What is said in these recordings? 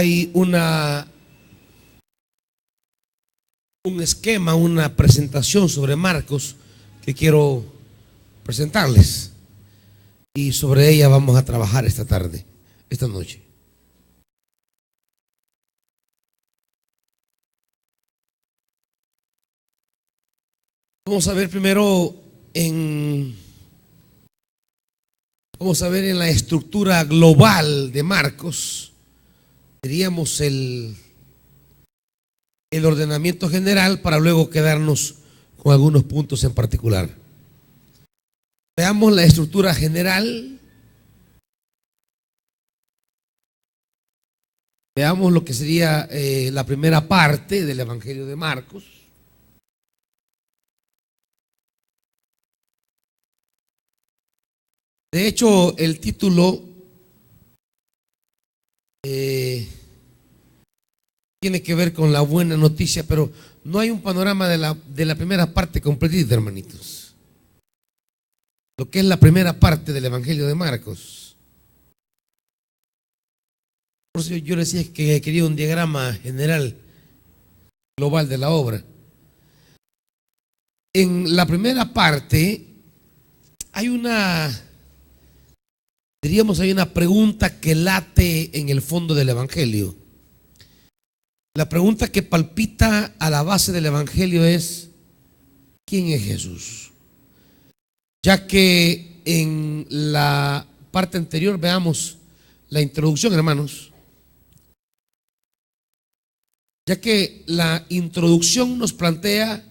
hay un esquema, una presentación sobre Marcos que quiero presentarles, y sobre ella vamos a trabajar esta tarde, esta noche. Vamos a ver primero vamos a ver en la estructura global de Marcos, diríamos el ordenamiento general, para luego quedarnos con algunos puntos en particular. Veamos la estructura general. Veamos lo que sería la primera parte del Evangelio de Marcos. De hecho, el título tiene que ver con la buena noticia, pero no hay un panorama de la primera parte completita, hermanitos. Lo que es la primera parte del Evangelio de Marcos. Por eso yo les decía que quería un diagrama general, global de la obra. En la primera parte hay una pregunta que late en el fondo del Evangelio. La pregunta que palpita a la base del Evangelio es: ¿quién es Jesús? Ya que en la parte anterior, veamos la introducción, hermanos. Ya que la introducción nos plantea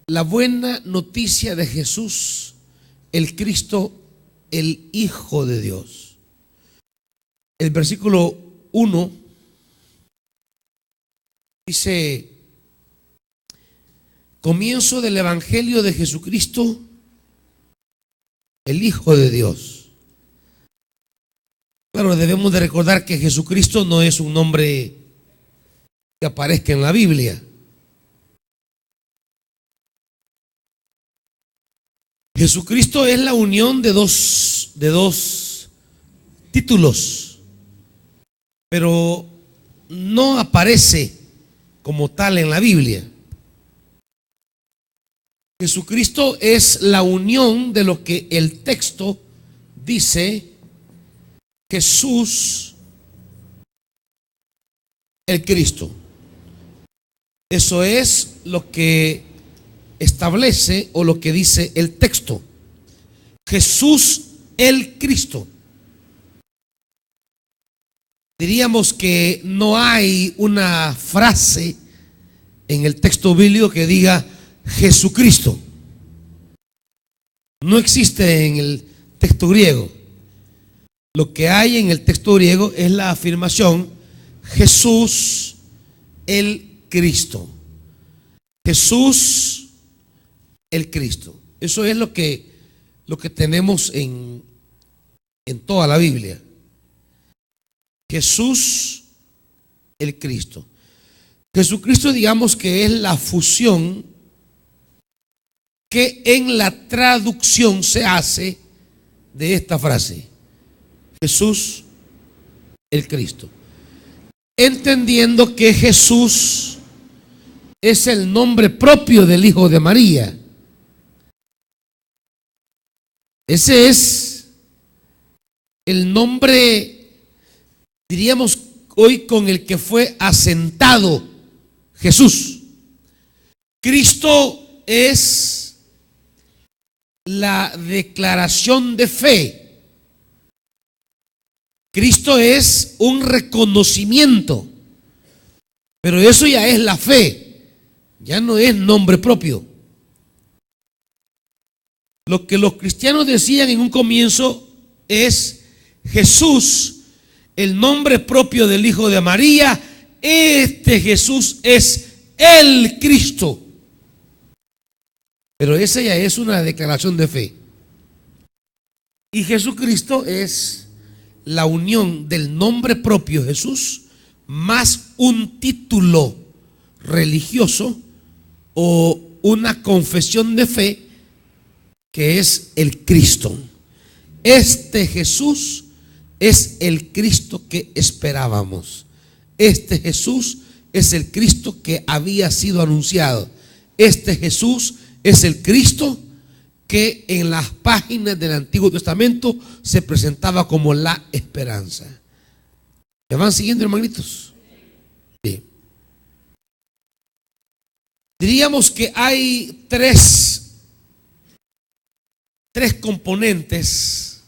la buena noticia de Jesús, el Cristo, el Hijo de Dios. El versículo 1 dice: comienzo del Evangelio de Jesucristo, el Hijo de Dios. Claro, debemos de recordar que Jesucristo no es un nombre que aparezca en la Biblia. Jesucristo es la unión de dos títulos, pero no aparece como tal en la Biblia. Jesucristo es la unión de lo que el texto dice: Jesús el Cristo. Eso es lo que establece o lo que dice el texto: Jesús el Cristo. Diríamos que no hay una frase en el texto bíblico que diga Jesucristo. No existe en el texto griego. Lo que hay en el texto griego es la afirmación Jesús el Cristo. Jesús el Cristo. Eso es lo que tenemos en toda la Biblia. Jesús el Cristo. Jesucristo, digamos que es la fusión que en la traducción se hace de esta frase: Jesús el Cristo. Entendiendo que Jesús es el nombre propio del Hijo de María. Ese es el nombre, diríamos hoy, con el que fue asentado Jesús. Cristo es la declaración de fe. Cristo es un reconocimiento, pero eso ya es la fe, ya no es nombre propio. Lo que los cristianos decían en un comienzo es Jesús, el nombre propio del Hijo de María. Este Jesús es el Cristo. Pero esa ya es una declaración de fe. Y Jesucristo es la unión del nombre propio Jesús más un título religioso o una confesión de fe que es el Cristo. Este Jesús es el Cristo que esperábamos. este Jesús es el Cristo que había sido anunciado. Este Jesús es el Cristo que en las páginas del Antiguo Testamento se presentaba como la esperanza. ¿Me van siguiendo, hermanitos? Sí. Diríamos que hay tres componentes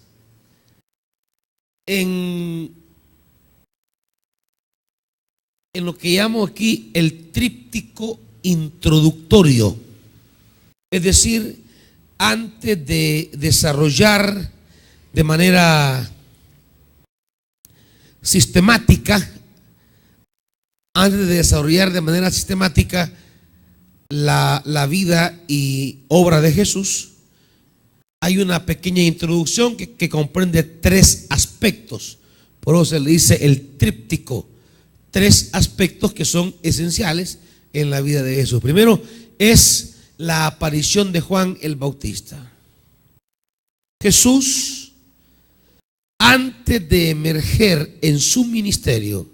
en lo que llamo aquí el tríptico introductorio. Es decir, antes de desarrollar de manera sistemática, la vida y obra de Jesús, hay una pequeña introducción que comprende tres aspectos. Por eso se le dice el tríptico. Tres aspectos que son esenciales en la vida de Jesús. Primero es la aparición de Juan el Bautista. Jesús, antes de emerger en su ministerio,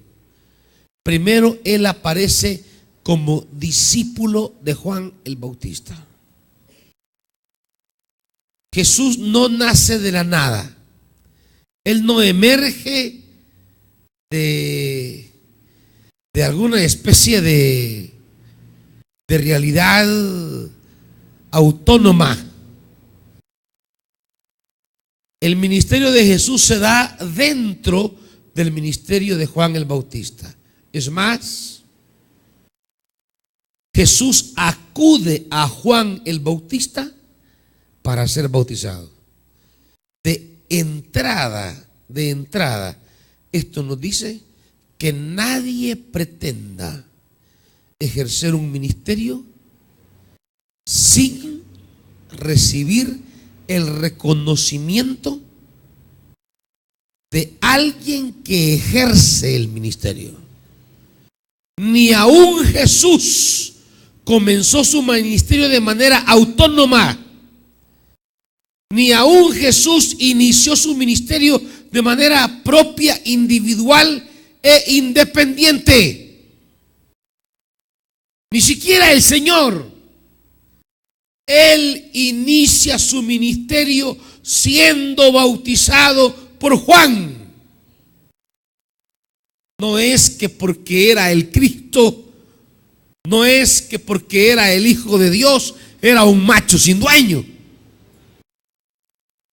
primero él aparece como discípulo de Juan el Bautista. Jesús no nace de la nada. Él no emerge de alguna especie de realidad autónoma. El ministerio de Jesús se da dentro del ministerio de Juan el Bautista. Es más, Jesús acude a Juan el Bautista para ser bautizado. De entrada, esto nos dice que nadie pretenda ejercer un ministerio sin recibir el reconocimiento de alguien que ejerce el ministerio. Ni aún Jesús comenzó su ministerio de manera autónoma. Ni aún Jesús inició su ministerio de manera propia, individual e independiente. Ni siquiera el Señor. Él inicia su ministerio siendo bautizado por Juan. No es que porque era el Cristo, no es que porque era el Hijo de Dios, era un macho sin dueño.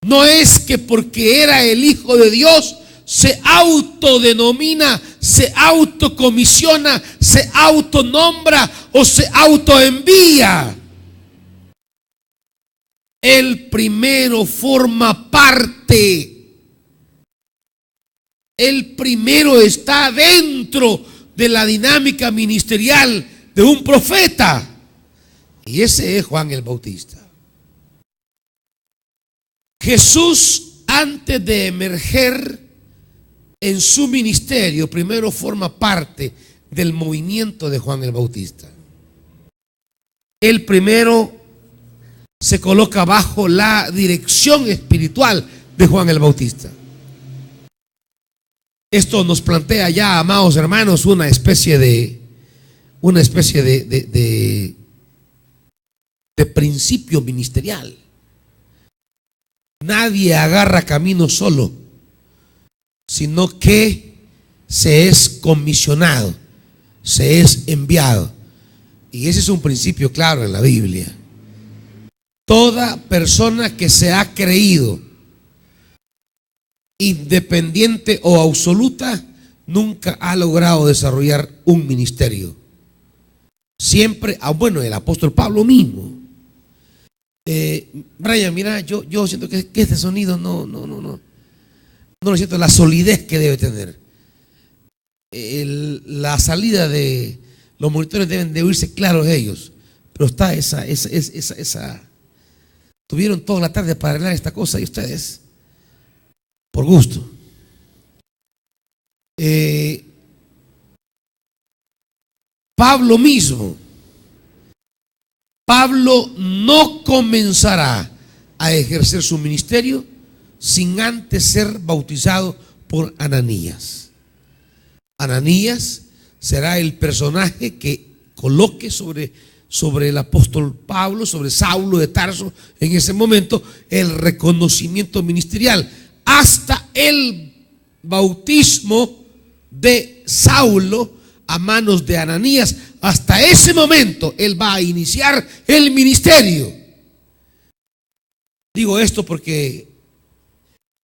No es que porque era el Hijo de Dios se autodenomina, se autocomisiona, se autonombra o se autoenvía. Él primero forma parte. Él primero está dentro de la dinámica ministerial de un profeta. Y ese es Juan el Bautista. Jesús, antes de emerger en su ministerio, primero forma parte del movimiento de Juan el Bautista. Él primero se coloca bajo la dirección espiritual de Juan el Bautista. Esto nos plantea ya, amados hermanos, una especie de principio ministerial. Nadie agarra camino solo, sino que se es comisionado, se es enviado. Y ese es un principio claro en la Biblia. Toda persona que se ha creído independiente o absoluta nunca ha logrado desarrollar un ministerio. Siempre, bueno, el apóstol Pablo mismo. Brian, mira, yo siento que este sonido no lo siento la solidez que debe tener. La salida de los monitores deben de oírse claros ellos, pero está esa. Tuvieron toda la tarde para arreglar esta cosa y ustedes, por gusto. Pablo mismo. Pablo no comenzará a ejercer su ministerio sin antes ser bautizado por Ananías. Ananías será el personaje que coloque sobre el apóstol Pablo, sobre Saulo de Tarso, en ese momento, el reconocimiento ministerial. Hasta el bautismo de Saulo a manos de Ananías, hasta ese momento él va a iniciar el ministerio. Digo esto porque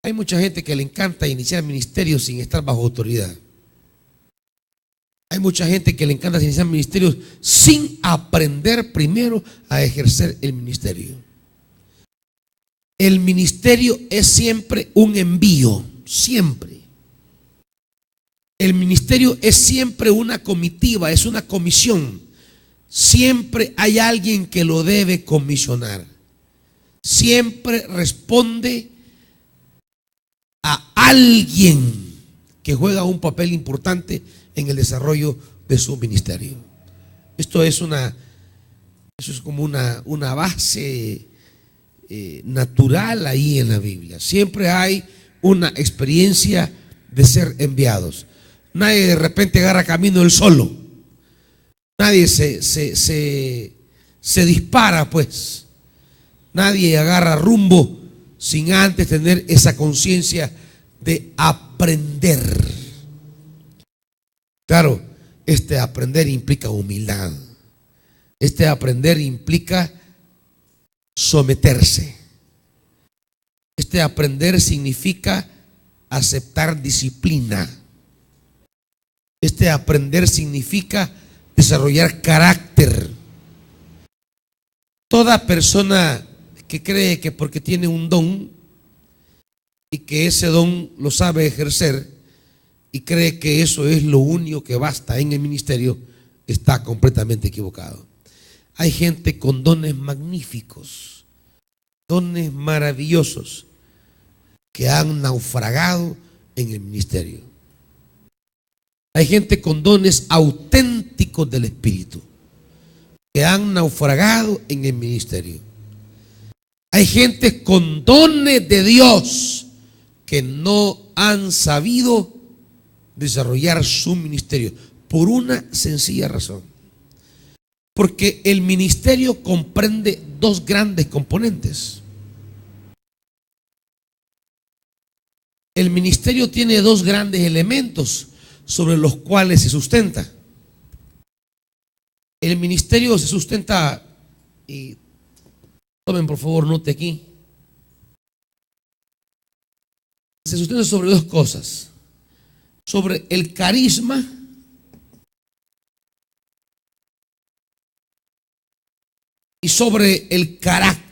hay mucha gente que le encanta iniciar ministerios sin estar bajo autoridad. Hay mucha gente que le encanta iniciar ministerios sin aprender primero a ejercer el ministerio. El ministerio es siempre un envío, siempre. El ministerio es siempre una comitiva, es una comisión. Siempre hay alguien que lo debe comisionar. Siempre responde a alguien que juega un papel importante en el desarrollo de su ministerio. Eso es como una base natural ahí en la Biblia. Siempre hay una experiencia de ser enviados. Nadie de repente agarra camino él solo. Nadie se dispara, pues. Nadie agarra rumbo sin antes tener esa conciencia de aprender. Claro, este aprender implica humildad. Este aprender implica someterse. Este aprender significa aceptar disciplina. Este aprender significa desarrollar carácter. Toda persona que cree que porque tiene un don y que ese don lo sabe ejercer y cree que eso es lo único que basta en el ministerio, está completamente equivocado. Hay gente con dones magníficos, dones maravillosos, que han naufragado en el ministerio. Hay gente con dones auténticos del Espíritu que han naufragado en el ministerio. Hay gente con dones de Dios que no han sabido desarrollar su ministerio por una sencilla razón. Porque el ministerio comprende dos grandes componentes. El ministerio tiene dos grandes elementos sobre los cuales se sustenta. El ministerio se sustenta, y tomen por favor note aquí, se sustenta sobre dos cosas: sobre el carisma y sobre el carácter.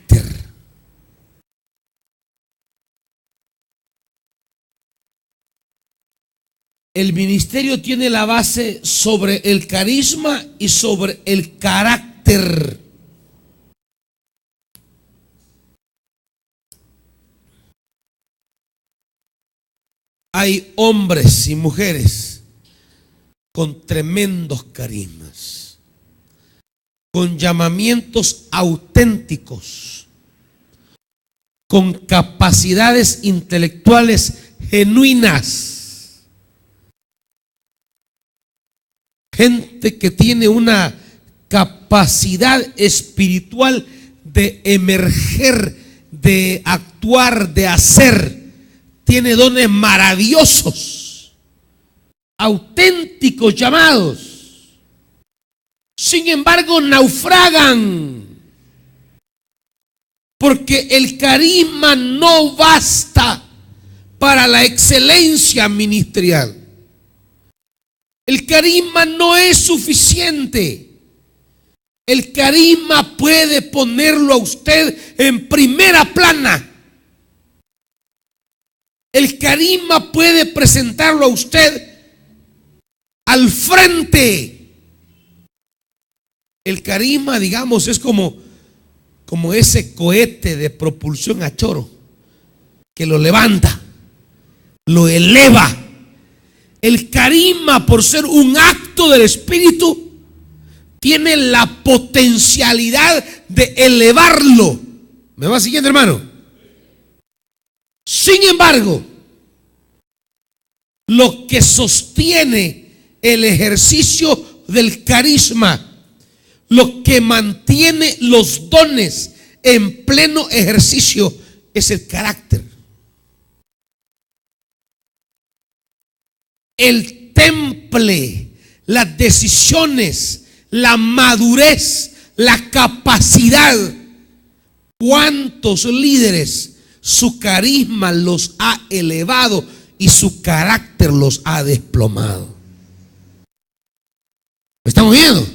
El ministerio tiene la base sobre el carisma y sobre el carácter. Hay hombres y mujeres con tremendos carismas, con llamamientos auténticos, con capacidades intelectuales genuinas. Gente que tiene una capacidad espiritual de emerger, de actuar, de hacer. Tiene dones maravillosos, auténticos llamados. Sin embargo, naufragan. Porque el carisma no basta para la excelencia ministerial. El carisma no es suficiente. El carisma puede ponerlo a usted en primera plana. El carisma puede presentarlo a usted al frente. El carisma, digamos, es como ese cohete de propulsión a chorro que lo levanta, lo eleva. El carisma, por ser un acto del Espíritu, tiene la potencialidad de elevarlo. ¿Me va siguiendo, hermano? Sin embargo, lo que sostiene el ejercicio del carisma. Lo que mantiene los dones en pleno ejercicio es el carácter. El temple, las decisiones, la madurez, la capacidad. ¿Cuántos líderes su carisma los ha elevado y su carácter los ha desplomado? ¿Me estamos viendo?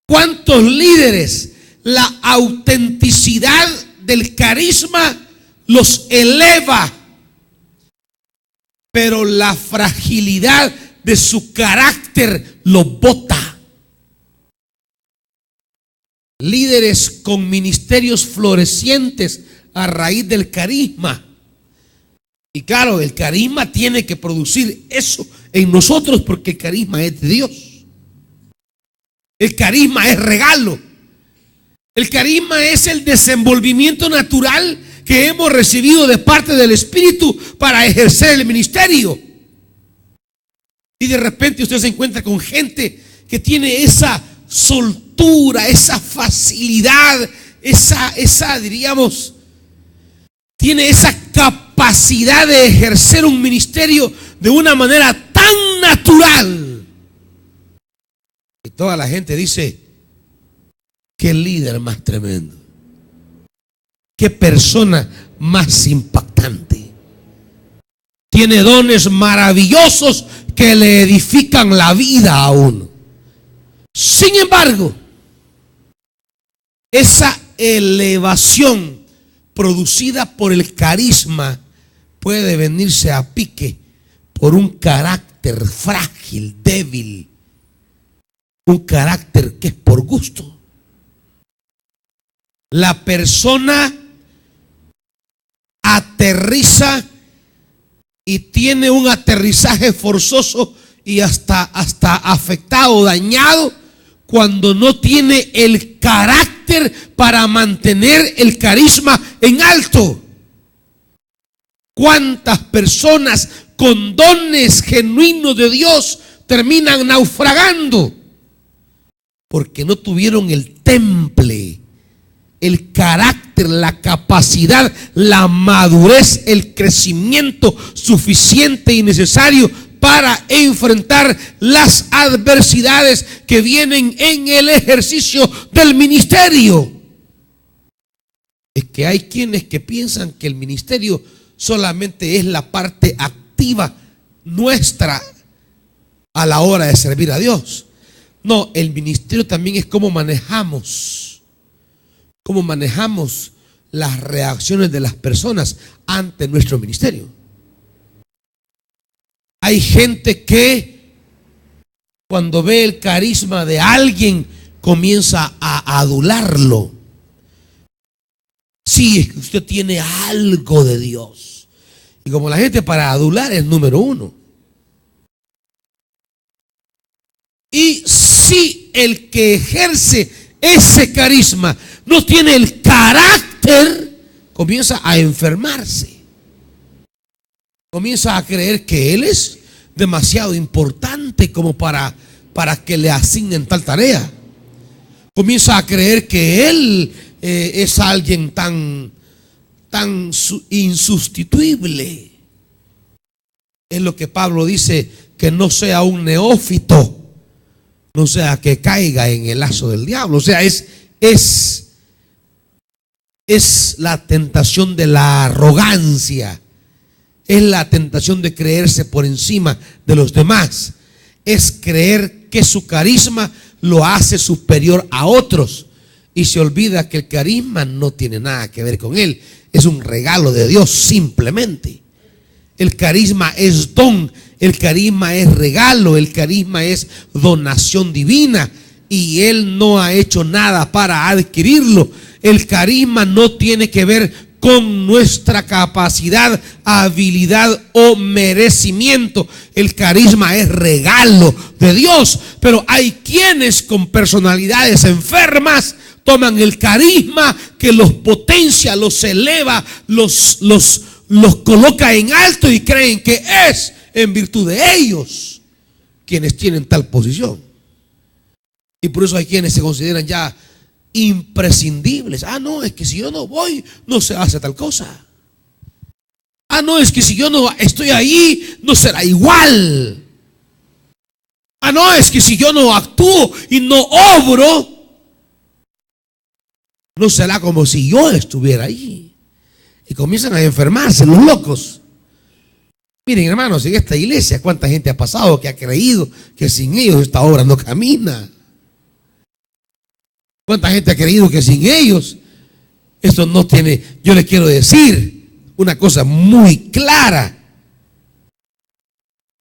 ¿Cuántos líderes la autenticidad del carisma los eleva, pero la fragilidad de su carácter los bota? Líderes con ministerios florecientes a raíz del carisma. Y claro, el carisma tiene que producir eso en nosotros porque el carisma es de Dios. El carisma es regalo. El carisma es el desenvolvimiento natural que hemos recibido de parte del Espíritu para ejercer el ministerio. Y de repente usted se encuentra con gente que tiene esa soltura, esa facilidad, diríamos, tiene esa capacidad de ejercer un ministerio de una manera tan natural. Y toda la gente dice: qué líder más tremendo, qué persona más impactante. Tiene dones maravillosos que le edifican la vida a uno. Sin embargo, esa elevación producida por el carisma puede venirse a pique por un carácter frágil, débil, un carácter que es por gusto. La persona aterriza y tiene un aterrizaje forzoso y hasta afectado, dañado, cuando no tiene el carácter para mantener el carisma en alto. ¿Cuántas personas con dones genuinos de Dios terminan naufragando? Porque no tuvieron el temple, el carácter, la capacidad, la madurez, el crecimiento suficiente y necesario para enfrentar las adversidades que vienen en el ejercicio del ministerio. Es que hay quienes que piensan que el ministerio solamente es la parte activa nuestra a la hora de servir a Dios. No, el ministerio también es cómo manejamos las reacciones de las personas ante nuestro ministerio. Hay gente que cuando ve el carisma de alguien comienza a adularlo. Sí, es que usted tiene algo de Dios. Y como la gente para adular es número uno. Y si el que ejerce ese carisma no tiene el carácter, comienza a enfermarse. Comienza a creer que él es demasiado importante como para que le asignen tal tarea. Comienza a creer que él es alguien tan insustituible. Es lo que Pablo dice, que no sea un neófito, no sea que caiga en el lazo del diablo. O sea, es la tentación de la arrogancia. Es la tentación de creerse por encima de los demás. Es creer que su carisma lo hace superior a otros. Y se olvida que el carisma no tiene nada que ver con él. Es un regalo de Dios simplemente. El carisma es don. El carisma es regalo. El carisma es donación divina. Y él no ha hecho nada para adquirirlo. El carisma no tiene que ver con nuestra capacidad, habilidad o merecimiento. El carisma es regalo de Dios. Pero hay quienes con personalidades enfermas toman el carisma que los potencia, los eleva, los coloca en alto y creen que es en virtud de ellos. quienes tienen tal posición. Y por eso hay quienes se consideran ya imprescindibles. Ah, no, es que si yo no voy, no se hace tal cosa. Ah, no, es que si yo no estoy ahí, no será igual. Ah, no, es que si yo no actúo y no obro, no será como si yo estuviera ahí. Y comienzan a enfermarse los locos. Miren, hermanos, en esta iglesia, cuánta gente ha pasado que ha creído que sin ellos esta obra no camina. Cuánta gente ha creído que sin ellos esto no tiene. Yo les quiero decir una cosa muy clara.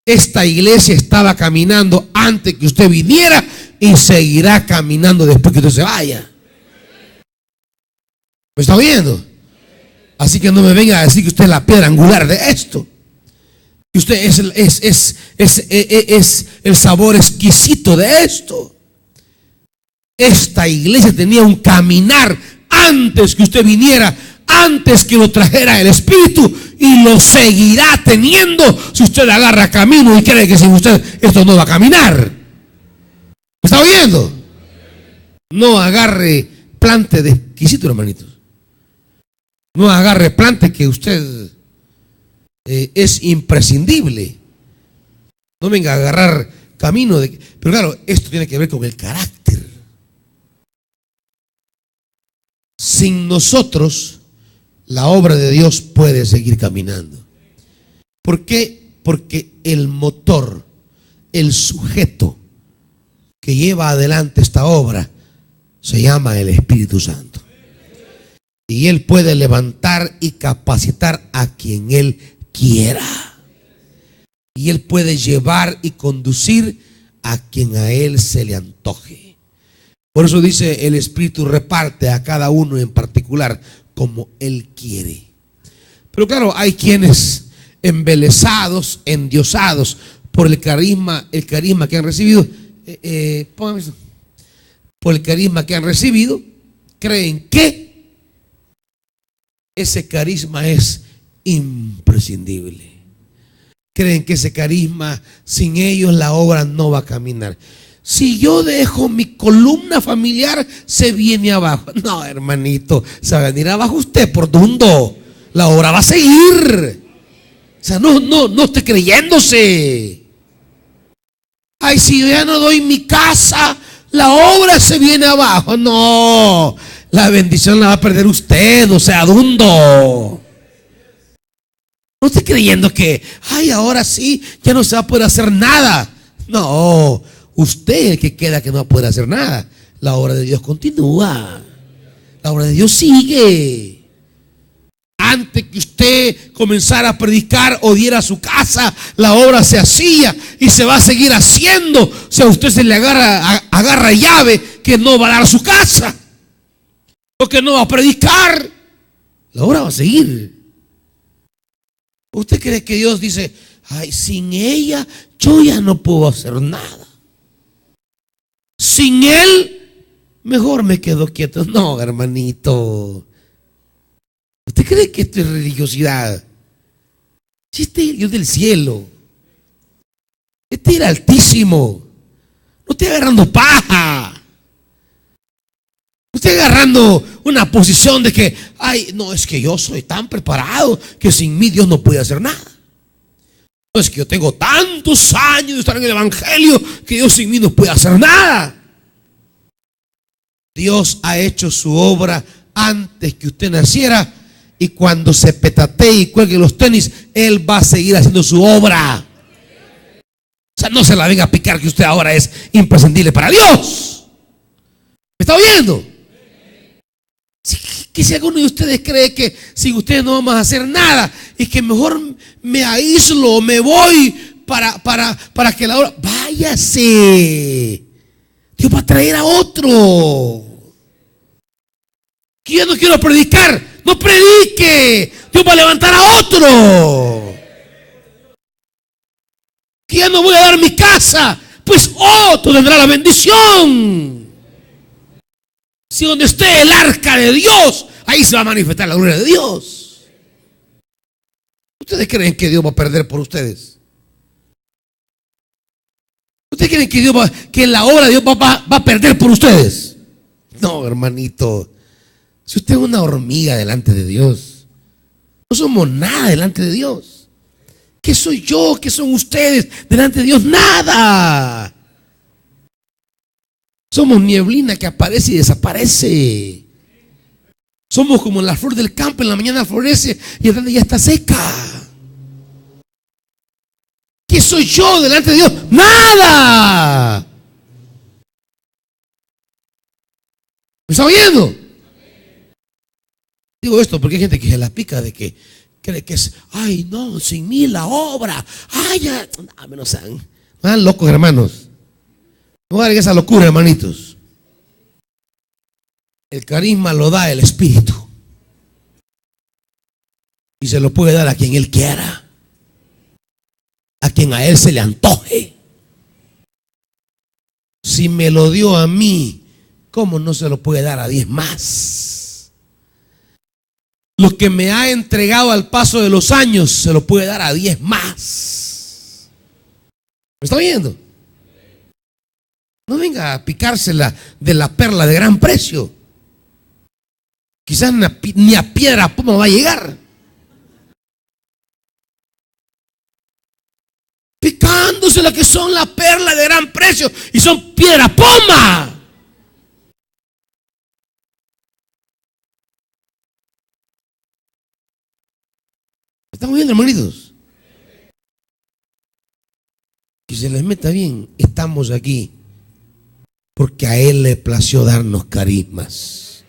Esta iglesia estaba caminando antes que usted viniera y seguirá caminando después que usted se vaya. ¿Me está oyendo? Así que no me venga a decir que usted es la piedra angular de esto. Que usted es el sabor exquisito de esto. Esta iglesia tenía un caminar antes que usted viniera, antes que lo trajera el Espíritu, y lo seguirá teniendo si usted agarra camino y cree que sin usted esto no va a caminar. ¿Me está oyendo? No agarre plante de exquisito, hermanitos. No agarre plante que usted es imprescindible. No venga a agarrar camino de. Pero claro, esto tiene que ver con el carácter. Sin nosotros, la obra de Dios puede seguir caminando. ¿Por qué? Porque el motor, el sujeto que lleva adelante esta obra se llama el Espíritu Santo. Y Él puede levantar y capacitar a quien Él quiera. Y Él puede llevar y conducir a quien a Él se le antoje. Por eso dice, el Espíritu reparte a cada uno en particular como Él quiere. Pero claro, hay quienes embelesados, endiosados por el carisma que han recibido, por el carisma que han recibido, creen que ese carisma es imprescindible. Creen que ese carisma, sin ellos la obra no va a caminar. Si yo dejo mi columna familiar, se viene abajo. No, hermanito, se va a venir abajo usted por dundo. La obra va a seguir. O sea, no esté creyéndose. Ay, si yo ya no doy mi casa, la obra se viene abajo. No, la bendición la va a perder usted, o sea, dundo. No esté creyendo que, ay, ahora sí, ya no se va a poder hacer nada. No, usted es el que queda que no va a poder hacer nada. La obra de Dios continúa. La obra de Dios sigue. Antes que usted comenzara a predicar o diera su casa, la obra se hacía y se va a seguir haciendo. Si a usted se le agarra llave, que no va a dar su casa, o que no va a predicar, la obra va a seguir. ¿Usted cree que Dios dice, ay, sin ella yo ya no puedo hacer nada? Sin Él, mejor me quedo quieto. No, hermanito. ¿Usted cree que esto es religiosidad? Si este es el Dios del cielo, este es el Altísimo. No esté agarrando paja. No esté agarrando una posición de que, ay, no, es que yo soy tan preparado que sin mí Dios no puede hacer nada. No, es que yo tengo tantos años de estar en el Evangelio que Dios sin mí no puede hacer nada. Dios ha hecho su obra antes que usted naciera. Y cuando se petatee y cuelgue los tenis, Él va a seguir haciendo su obra. O sea, no se la venga a picar que usted ahora es imprescindible para Dios. ¿Me está oyendo? Que si alguno de ustedes cree que sin ustedes no vamos a hacer nada y que mejor me aíslo o me voy para que la obra, váyase. Dios va a traer a otro. Que yo no quiero predicar. No predique. Dios va a levantar a otro. Que ya no voy a dar mi casa, pues otro tendrá la bendición. Si donde esté el arca de Dios, ahí se va a manifestar la gloria de Dios. ¿Ustedes creen que Dios va a perder por ustedes? ¿Ustedes creen que que la obra de Dios va a perder por ustedes? No, hermanito. Si usted es una hormiga delante de Dios, no somos nada delante de Dios. ¿Qué soy yo? ¿Qué son ustedes delante de Dios? Nada. Somos nieblina que aparece y desaparece. Somos como la flor del campo, en la mañana florece y en la tarde ya está seca. ¿Qué soy yo delante de Dios? Nada. ¿Me está oyendo? Digo esto porque hay gente que se la pica de que cree que es, ay no, sin mí la obra, ay ya, no sean locos, hermanos. No hagan esa locura, hermanitos. El carisma lo da el Espíritu y se lo puede dar a quien Él quiera, a quien a Él se le antoje. Si me lo dio a mí, ¿cómo no se lo puede dar a 10 más? Lo que me ha entregado al paso de los años, se lo puede dar a 10 más. ¿Me está oyendo? No venga a picársela de la perla de gran precio. Quizás ni a piedra poma va a llegar. Picándose la que son la perla de gran precio y son piedra poma. ¿Estamos viendo, hermanitos? Que se les meta bien. Estamos aquí porque a Él le plació darnos carismas.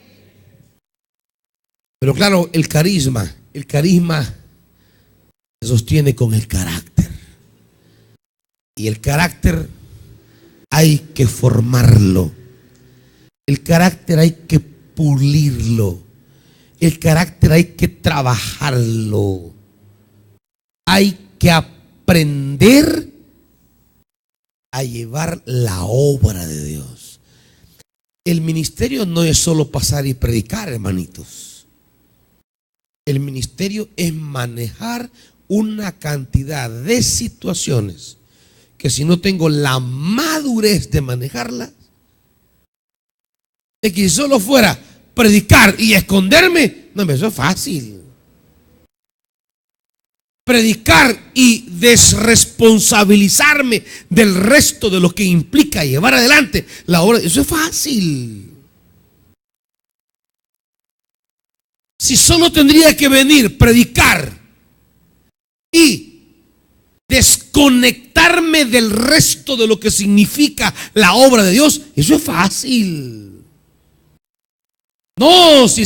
Pero claro, el carisma se sostiene con el carácter. Y el carácter hay que formarlo. El carácter hay que pulirlo. El carácter hay que trabajarlo. Hay que aprender a llevar la obra de Dios. El ministerio no es solo pasar y predicar, hermanitos. El ministerio es manejar una cantidad de situaciones que si no tengo la madurez de manejarlas, de que si solo fuera predicar y esconderme, no, eso es fácil. Predicar y desresponsabilizarme del resto de lo que implica llevar adelante la obra, eso es fácil. Si solo tendría que venir, predicar y desconectarme del resto de lo que significa la obra de Dios, eso es fácil. No, si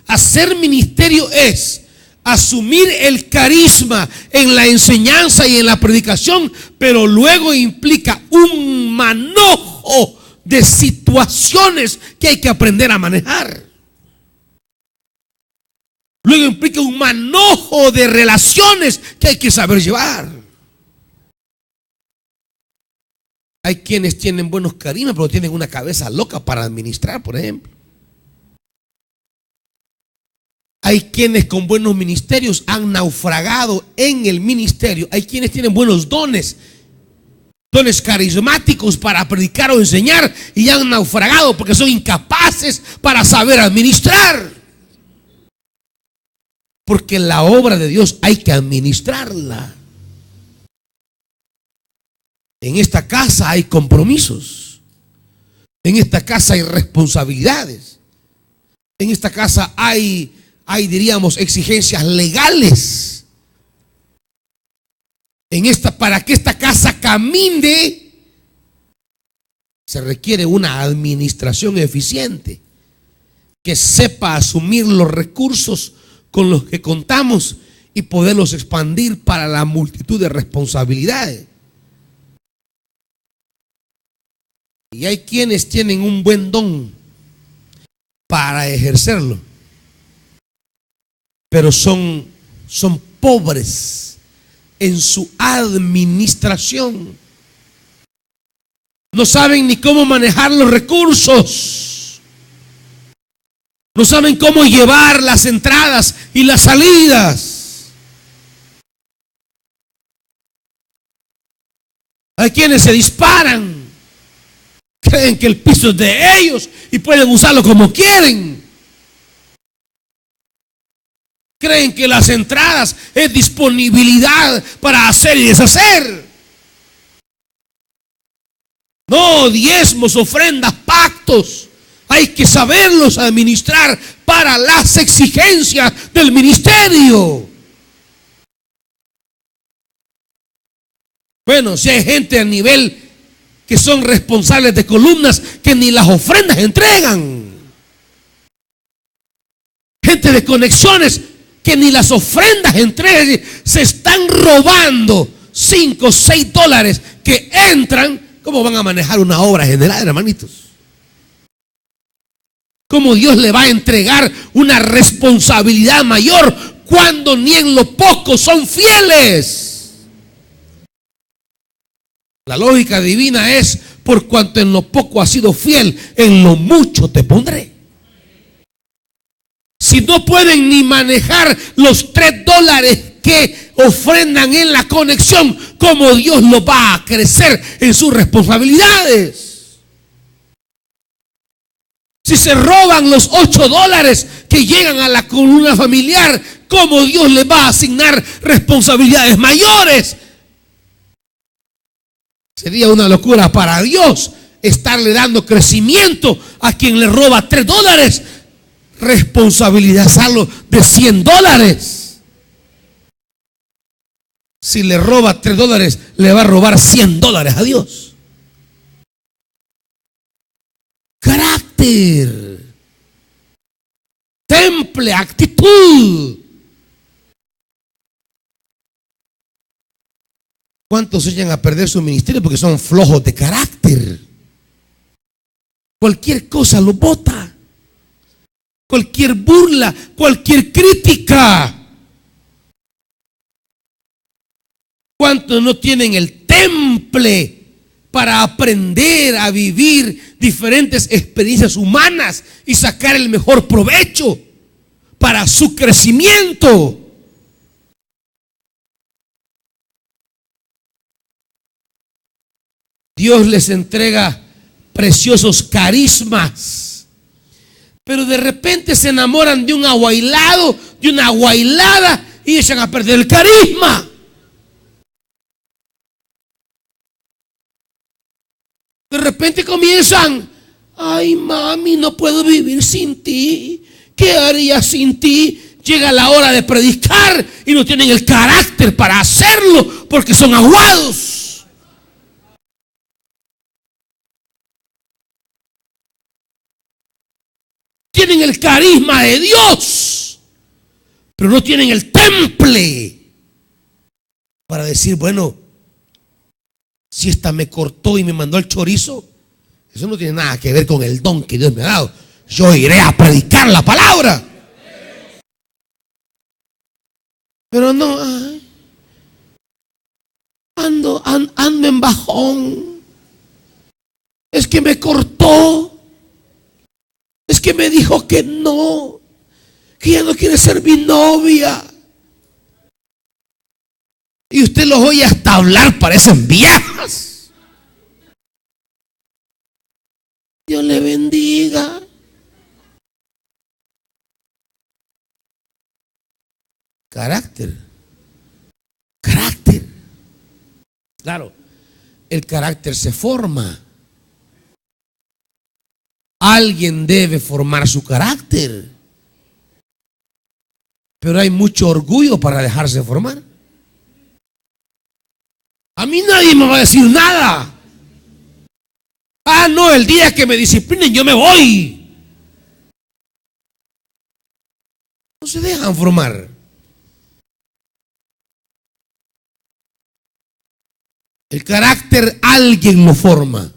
hacer ministerio es asumir el carisma en la enseñanza y en la predicación, pero luego implica un manojo de situaciones que hay que aprender a manejar. Luego implica un manojo de relaciones que hay que saber llevar. Hay quienes tienen buenos carismas, pero tienen una cabeza loca para administrar, por ejemplo. Hay quienes con buenos ministerios han naufragado en el ministerio. Hay quienes tienen buenos dones carismáticos para predicar o enseñar y han naufragado porque son incapaces para saber administrar. Porque la obra de Dios hay que administrarla. En esta casa hay compromisos. En esta casa hay responsabilidades. En esta casa hay diríamos, exigencias legales. Para que esta casa camine, se requiere una administración eficiente que sepa asumir los recursos con los que contamos y poderlos expandir para la multitud de responsabilidades. Y hay quienes tienen un buen don para ejercerlo, pero son pobres en su administración. No saben ni cómo manejar los recursos. No saben cómo llevar las entradas y las salidas. Hay quienes se disparan, creen que el piso es de ellos y pueden usarlo como quieren. Creen que las entradas es disponibilidad para hacer y deshacer. No, diezmos, ofrendas, pactos, hay que saberlos administrar para las exigencias del ministerio. Bueno, si hay gente a nivel que son responsables de columnas que ni las ofrendas entregan. Gente de conexiones que ni las ofrendas entregan. Se están robando 5 o 6 dólares que entran. ¿Cómo van a manejar una obra general, hermanitos? ¿Cómo Dios le va a entregar una responsabilidad mayor cuando ni en lo poco son fieles? La lógica divina es: por cuanto en lo poco has sido fiel, en lo mucho te pondré. Si no pueden ni manejar los 3 dólares que ofrendan en la conexión, ¿cómo Dios los va a crecer en sus responsabilidades? Si se roban los 8 dólares que llegan a la columna familiar, ¿cómo Dios les va a asignar responsabilidades mayores? Sería una locura para Dios estarle dando crecimiento a quien le roba 3 dólares, responsabilizarlo de 100 dólares. Si le roba 3 dólares, le va a robar 100 dólares a Dios. Carácter, temple, actitud. ¿Cuántos se echan a perder su ministerio porque son flojos de carácter? Cualquier cosa lo bota. Cualquier burla, cualquier crítica. ¿Cuántos no tienen el temple para aprender a vivir diferentes experiencias humanas y sacar el mejor provecho para su crecimiento? Dios les entrega preciosos carismas, pero de repente se enamoran de un aguailado, de una aguailada, y echan a perder el carisma. De repente comienzan: ay, mami, no puedo vivir sin ti. ¿Qué haría sin ti? Llega la hora de predicar y no tienen el carácter para hacerlo porque son aguados. Tienen el carisma de Dios, pero no tienen el temple para decir: bueno, si esta me cortó y me mandó el chorizo, eso no tiene nada que ver con el don que Dios me ha dado. Yo iré a predicar la palabra. Pero no, ando en bajón. Es que me cortó. Es que me dijo que no, que ya no quiere ser mi novia. Y usted los oye hasta hablar, parecen viejas. Dios le bendiga. Carácter. Carácter. Claro, el carácter se forma. Alguien debe formar su carácter. Pero hay mucho orgullo para dejarse formar. A mí nadie me va a decir nada. Ah, no, el día que me disciplinen yo me voy. No se dejan formar. El carácter alguien lo forma.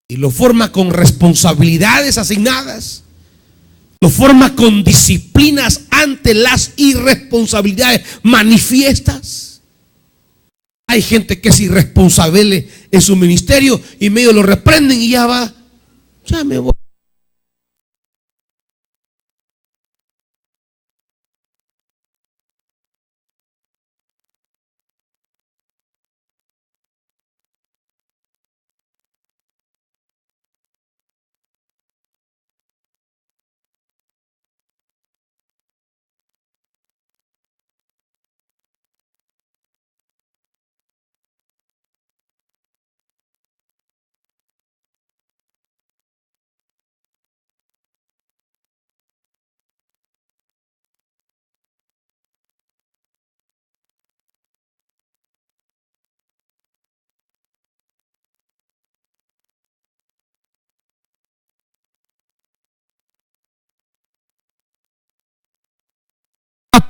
Y lo forma con responsabilidades asignadas. Lo forma con disciplinas ante las irresponsabilidades manifiestas. Hay gente que es irresponsable en su ministerio y medio lo reprenden y ya va. Ya me voy.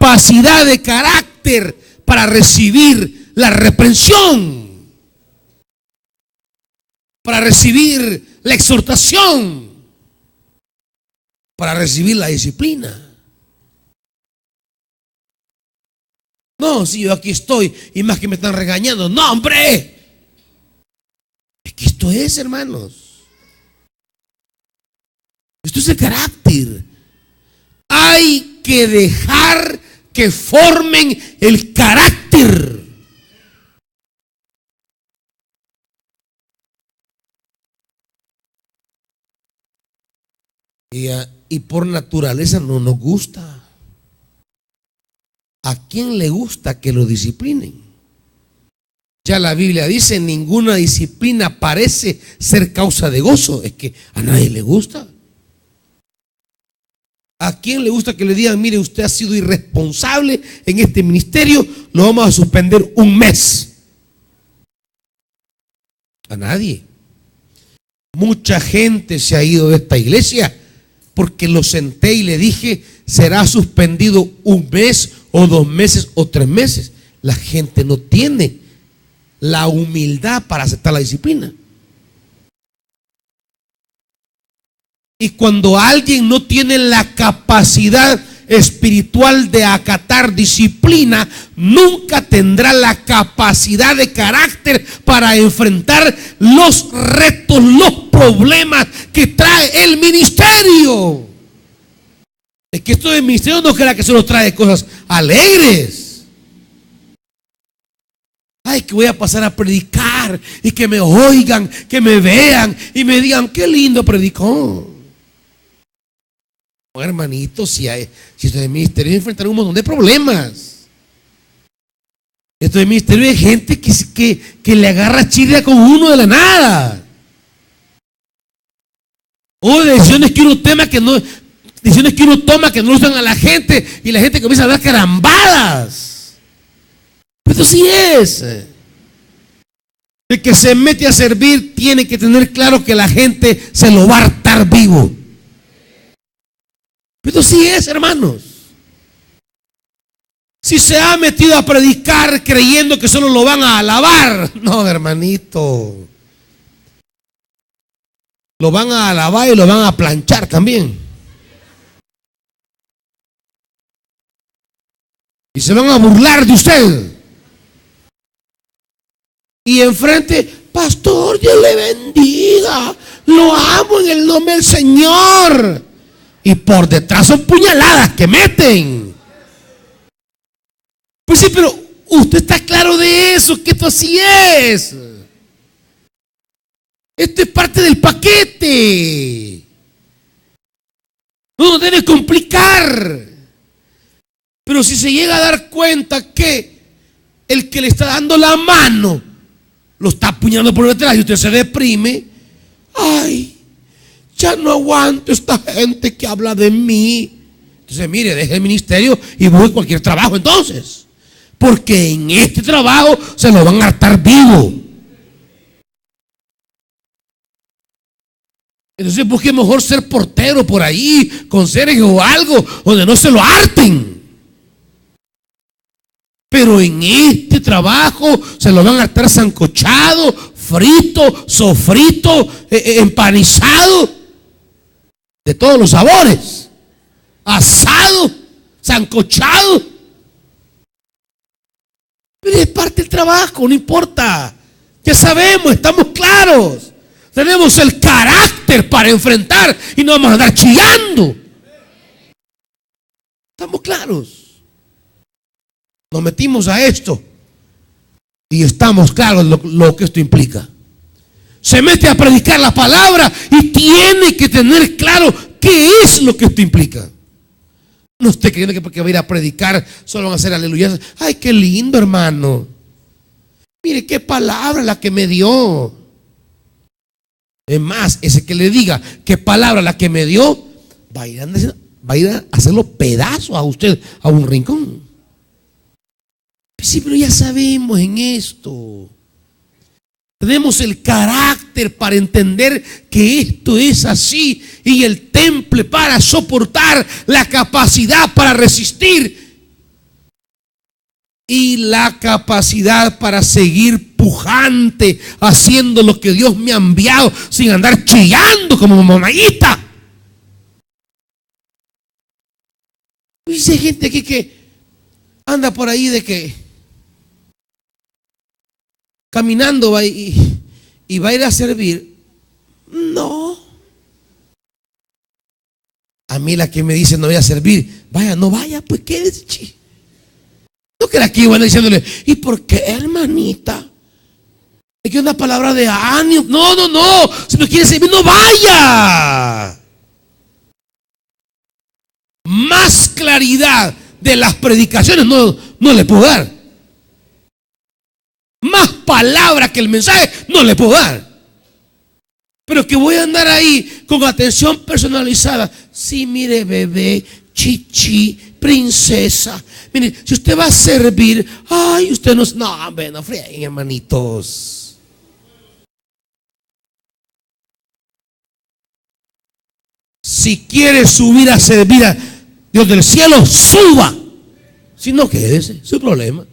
capacidad de carácter para recibir la reprensión, para recibir la exhortación, para recibir la disciplina. No, si yo aquí estoy y más que me están regañando. No, hombre. Es que esto es, hermanos. Esto es el carácter. Hay que dejar que formen el carácter. Y por naturaleza no nos gusta. ¿A quién le gusta que lo disciplinen? Ya la Biblia dice, ninguna disciplina parece ser causa de gozo. Es que a nadie le gusta. ¿A quién le gusta que le digan, mire, usted ha sido irresponsable en este ministerio, lo vamos a suspender un mes? A nadie. Mucha gente se ha ido de esta iglesia porque lo senté y le dije, será suspendido un mes o 2 meses o 3 meses. La gente no tiene la humildad para aceptar la disciplina. Y cuando alguien no tiene la capacidad espiritual de acatar disciplina, nunca tendrá la capacidad de carácter para enfrentar los retos, los problemas que trae el ministerio. Es que esto del ministerio no crea que solo trae cosas alegres. Ay, que voy a pasar a predicar y que me oigan, que me vean y me digan, qué lindo predicó. Oh, hermanito, si esto del ministerio es enfrentar un montón de problemas. Esto del ministerio es gente que le agarra chirria con uno de la nada. O decisiones que uno toma que no gustan a la gente y la gente comienza a dar carambadas. Pero sí es. El que se mete a servir tiene que tener claro que la gente se lo va a hartar vivo. Pero sí es, hermanos. Si se ha metido a predicar creyendo que solo lo van a alabar, no, hermanito. Lo van a alabar y lo van a planchar también. Y se van a burlar de usted. Y enfrente, pastor, Dios le bendiga, lo amo en el nombre del Señor. Y por detrás son puñaladas que meten. Pues sí, pero usted está claro de eso, que esto así es. Esto es parte del paquete. No nos debe complicar. Pero si se llega a dar cuenta que el que le está dando la mano lo está apuñalando por detrás y usted se deprime, ay, ya no aguanto esta gente que habla de mí. Entonces, mire, deje el ministerio y busque cualquier trabajo entonces. Porque en este trabajo se lo van a hartar vivo. Entonces busque mejor ser portero por ahí, con Sergio o algo, donde no se lo harten. Pero en este trabajo se lo van a hartar sancochado, frito, sofrito, empanizado, de todos los sabores, asado, sancochado. Pero es parte del trabajo, no importa. Ya sabemos, estamos claros. Tenemos el carácter para enfrentar y no vamos a andar chillando. Estamos claros. Nos metimos a esto y estamos claros lo que esto implica. Se mete a predicar la palabra y tiene que tener claro qué es lo que esto implica. No esté creyendo que porque va a ir a predicar solo van a hacer aleluya. Ay, qué lindo, hermano. Mire qué palabra la que me dio. Es más, ese que le diga qué palabra la que me dio, va a ir a hacerlo pedazo a usted a un rincón. Sí, pero ya sabemos en esto. Tenemos el carácter para entender que esto es así y el temple para soportar, la capacidad para resistir y la capacidad para seguir pujante, haciendo lo que Dios me ha enviado, sin andar chillando como monaguita. Dice gente aquí que anda por ahí de que caminando va y va a ir a servir. No. A mí la que me dice no voy a servir, vaya, no vaya, pues quédese. No que aquí van diciéndole, ¿y por qué, hermanita? Es que una palabra de ánimo. No, no, no. Si no quiere servir, no vaya. Más claridad de las predicaciones no le puedo dar. Más palabra que el mensaje no le puedo dar. Pero que voy a andar ahí con atención personalizada. Sí, mire, bebé, chichi, princesa. Mire, si usted va a servir, ay, usted no, hombre, no frieguen, hermanitos. Si quiere subir a servir a Dios del cielo, suba. Si no, quédese, su problema.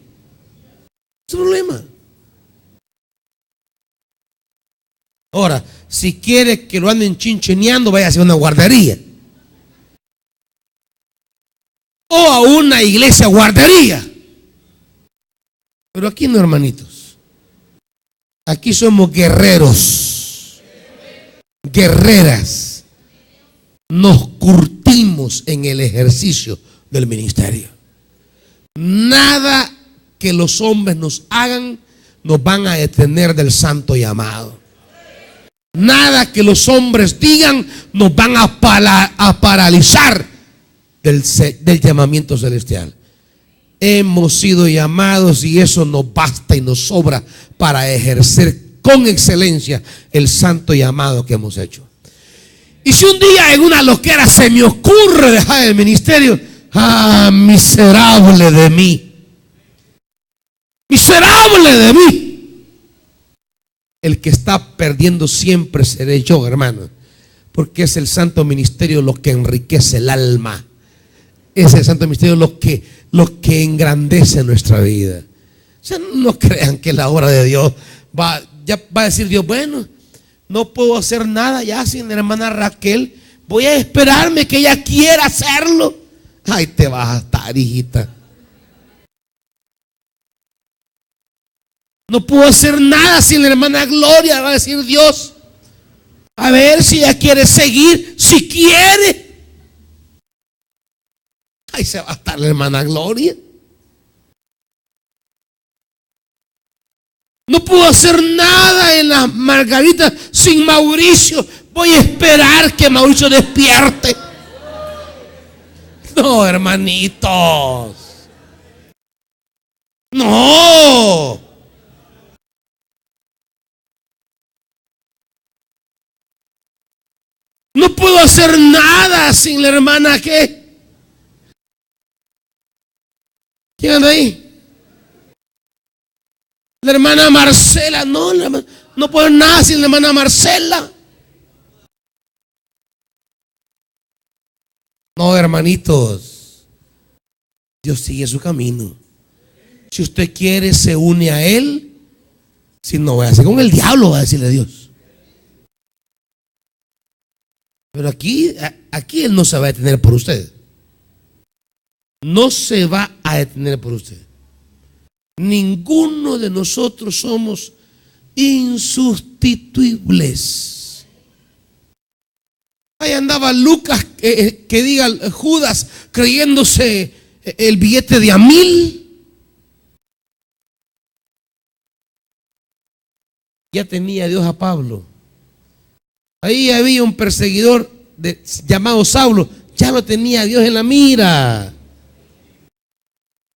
Su problema. Ahora, si quiere que lo anden chincheneando, vaya a hacer una guardería. O a una iglesia guardería. Pero aquí no, hermanitos. Aquí somos guerreros. Guerreras. Nos curtimos en el ejercicio del ministerio. Nada que los hombres nos hagan nos van a detener del santo llamado. Nada que los hombres digan nos van a paralizar del llamamiento celestial. Hemos sido llamados y eso nos basta y nos sobra para ejercer con excelencia el santo llamado que hemos hecho. Y si un día en una loquera se me ocurre dejar el ministerio, miserable de mí. Miserable de mí. El que está perdiendo siempre seré yo, hermano, porque es el santo ministerio lo que enriquece el alma. Es el santo ministerio lo que engrandece nuestra vida. O sea, no crean que la obra de Dios va a decir Dios, bueno, no puedo hacer nada ya sin la hermana Raquel, voy a esperarme que ella quiera hacerlo. Ay, te vas a estar, hijita. No puedo hacer nada sin la hermana Gloria, va a decir Dios. A ver si ella quiere seguir, si quiere. Ahí se va a estar la hermana Gloria. No puedo hacer nada en las Margaritas sin Mauricio. Voy a esperar que Mauricio despierte. No, hermanitos. No. No puedo hacer nada sin la hermana ¿qué? ¿Quién anda ahí? La hermana Marcela. No puedo hacer nada sin la hermana Marcela. No, hermanitos. Dios sigue su camino. Si usted quiere, se une a Él. Si no, voy a hacer con el diablo, va a decirle a Dios. Pero aquí Él no se va a detener por usted. No se va a detener por usted. Ninguno de nosotros somos insustituibles. Ahí andaba Lucas, que diga Judas, creyéndose el billete de $1,000. Ya tenía Dios a Pablo. Ahí había un perseguidor llamado Saulo, ya lo tenía Dios en la mira.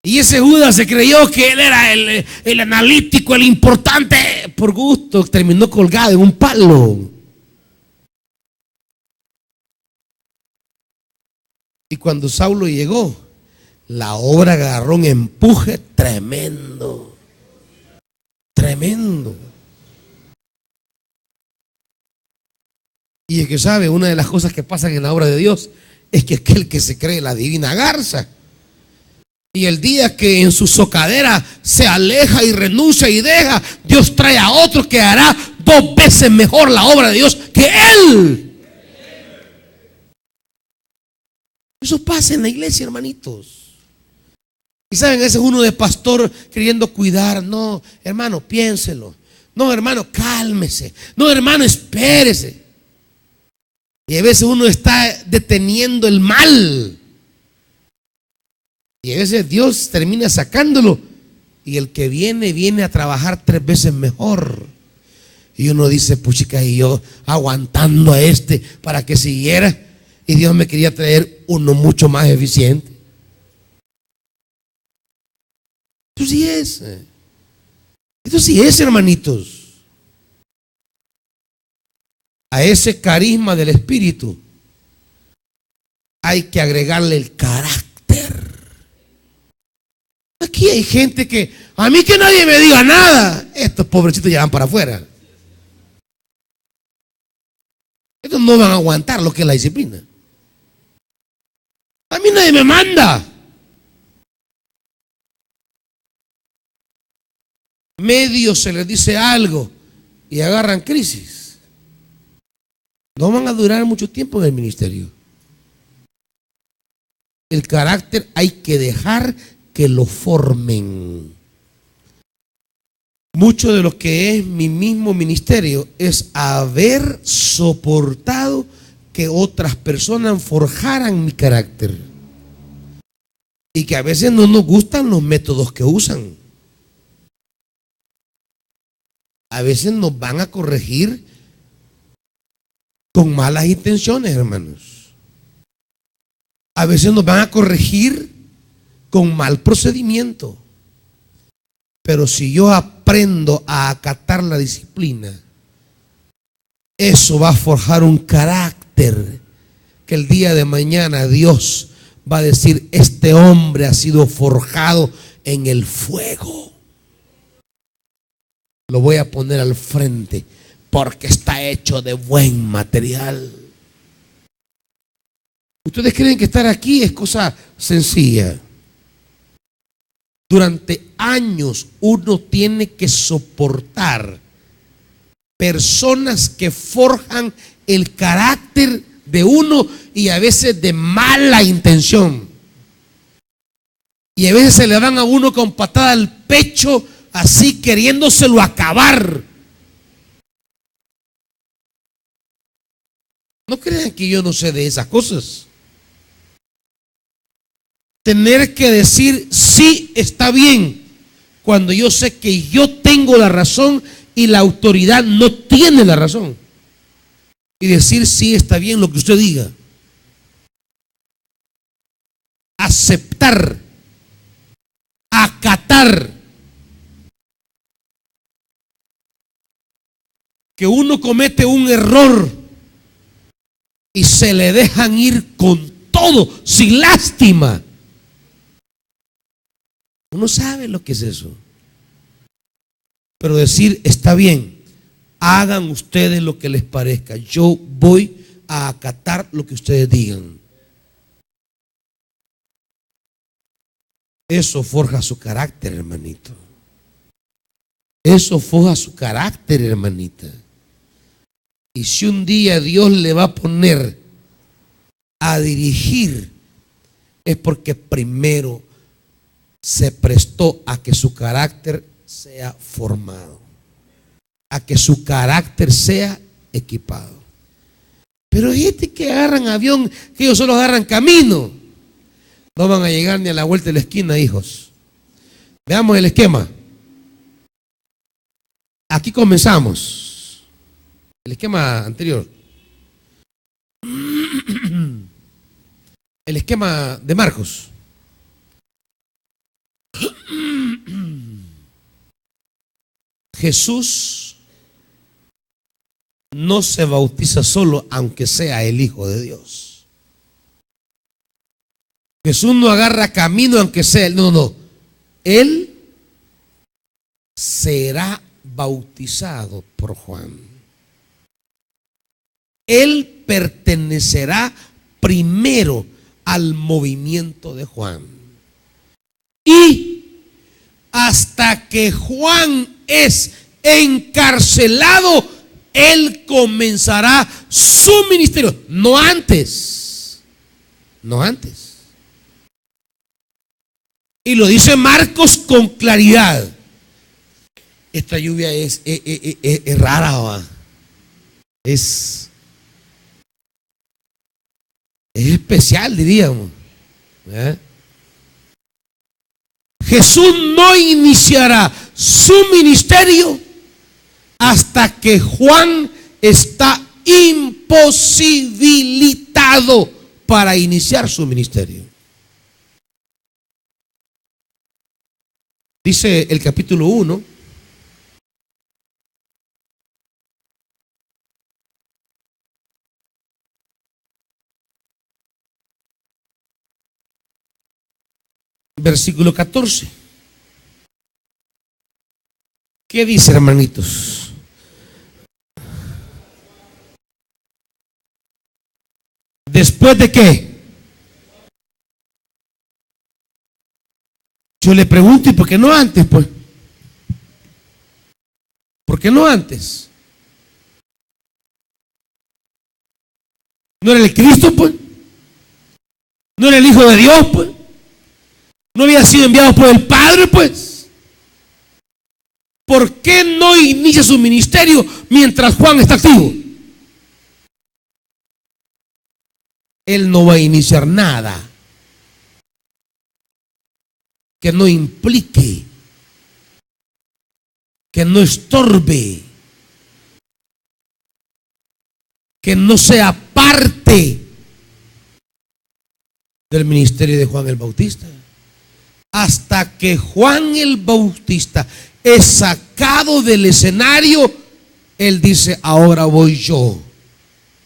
Y ese Judas se creyó que él era el analítico, el importante. Por gusto terminó colgado en un palo. Y cuando Saulo llegó, la obra agarró un empuje tremendo. Tremendo. Y es que sabe, una de las cosas que pasan en la obra de Dios es que aquel que se cree la divina garza Y el día que en su socadera se aleja y renuncia y deja, Dios trae a otro que hará 2 veces mejor la obra de Dios que él. Eso pasa en la iglesia, hermanitos. Y saben, ese es uno de pastor queriendo cuidar. No, hermano, piénselo. No, hermano, cálmese. No, hermano, espérese. Y a veces uno está deteniendo el mal. Y a veces Dios termina sacándolo. Y el que viene a trabajar 3 veces mejor. Y uno dice, puchica, y yo aguantando a este para que siguiera. Y Dios me quería traer uno mucho más eficiente. Esto sí es. Esto sí es, hermanitos. A ese carisma del Espíritu hay que agregarle el carácter. Aquí hay gente que, a mí que nadie me diga nada. Estos pobrecitos ya van para afuera. Estos no van a aguantar lo que es la disciplina. A mí nadie me manda. Medio se les dice algo y agarran crisis. No van a durar mucho tiempo en el ministerio. El carácter hay que dejar que lo formen. Mucho de lo que es mi mismo ministerio es haber soportado que otras personas forjaran mi carácter. Y que a veces no nos gustan los métodos que usan. A veces nos van a corregir con malas intenciones, hermanos. A veces nos van a corregir con mal procedimiento. Pero si yo aprendo a acatar la disciplina, eso va a forjar un carácter que el día de mañana Dios va a decir, este hombre ha sido forjado en el fuego. Lo voy a poner al frente porque está hecho de buen material. ¿Ustedes creen que estar aquí es cosa sencilla? Durante años uno tiene que soportar personas que forjan el carácter de uno y a veces de mala intención. Y a veces se le dan a uno con patada al pecho, así queriéndoselo acabar. No crean que yo no sé de esas cosas. Tener que decir sí está bien cuando yo sé que yo tengo la razón y la autoridad no tiene la razón. Y decir sí está bien lo que usted diga. Aceptar, acatar. Que uno comete un error y se le dejan ir con todo, sin lástima. Uno sabe lo que es eso. Pero decir, está bien, hagan ustedes lo que les parezca. Yo voy a acatar lo que ustedes digan. Eso forja su carácter, hermanito. Eso forja su carácter, hermanita. Y si un día Dios le va a poner a dirigir, es porque primero se prestó a que su carácter sea formado, a que su carácter sea equipado. Pero hay gente que agarran avión, que ellos solo agarran camino. No van a llegar ni a la vuelta de la esquina, hijos. Veamos el esquema. Aquí comenzamos. El esquema anterior. El esquema de Marcos. Jesús no se bautiza solo, aunque sea el Hijo de Dios. Jesús no agarra camino, aunque sea él. No. Él será bautizado por Juan. Él pertenecerá primero al movimiento de Juan. Y hasta que Juan es encarcelado, él comenzará su ministerio. No antes. No antes. Y lo dice Marcos con claridad. Esta lluvia es rara, ¿va? Es especial, diríamos. Jesús no iniciará su ministerio hasta que Juan está imposibilitado para iniciar su ministerio. Dice el capítulo 1. Versículo 14. ¿Qué dice, hermanitos? ¿Después de qué? Yo le pregunto, ¿y por qué no antes, pues? ¿Por qué no antes? ¿No era el Cristo, pues? ¿No era el Hijo de Dios, pues? ¿No había sido enviado por el Padre, pues? ¿Por qué no inicia su ministerio mientras Juan está activo? Él no va a iniciar nada que no implique, que no estorbe, que no sea parte del ministerio de Juan el Bautista. Hasta que Juan el Bautista es sacado del escenario, él dice: ahora voy yo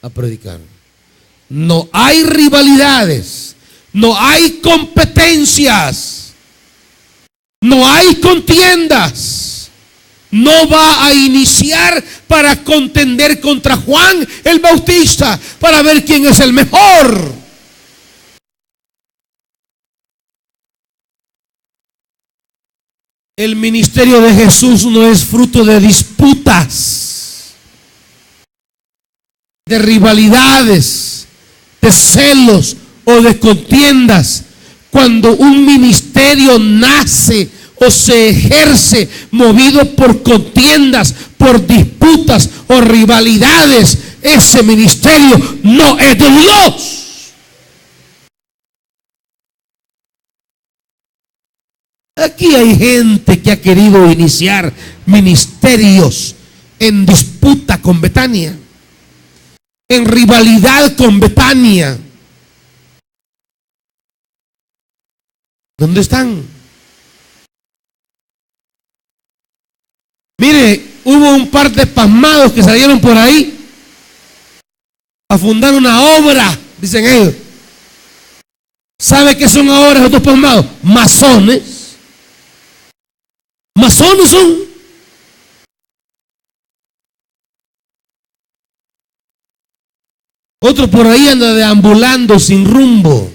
a predicar. No hay rivalidades, no hay competencias, no hay contiendas. No va a iniciar para contender contra Juan el Bautista, para ver quién es el mejor. El ministerio de Jesús no es fruto de disputas, de rivalidades, de celos o de contiendas. Cuando un ministerio nace o se ejerce movido por contiendas, por disputas o rivalidades, ese ministerio no es de Dios. Aquí hay gente que ha querido iniciar ministerios en disputa con Betania, en rivalidad con Betania. ¿Dónde están? Mire, hubo un par de pasmados que salieron por ahí a fundar una obra, dicen ellos. ¿Sabe qué son ahora esos dos pasmados? Masones. Masones son. Otro por ahí anda deambulando sin rumbo.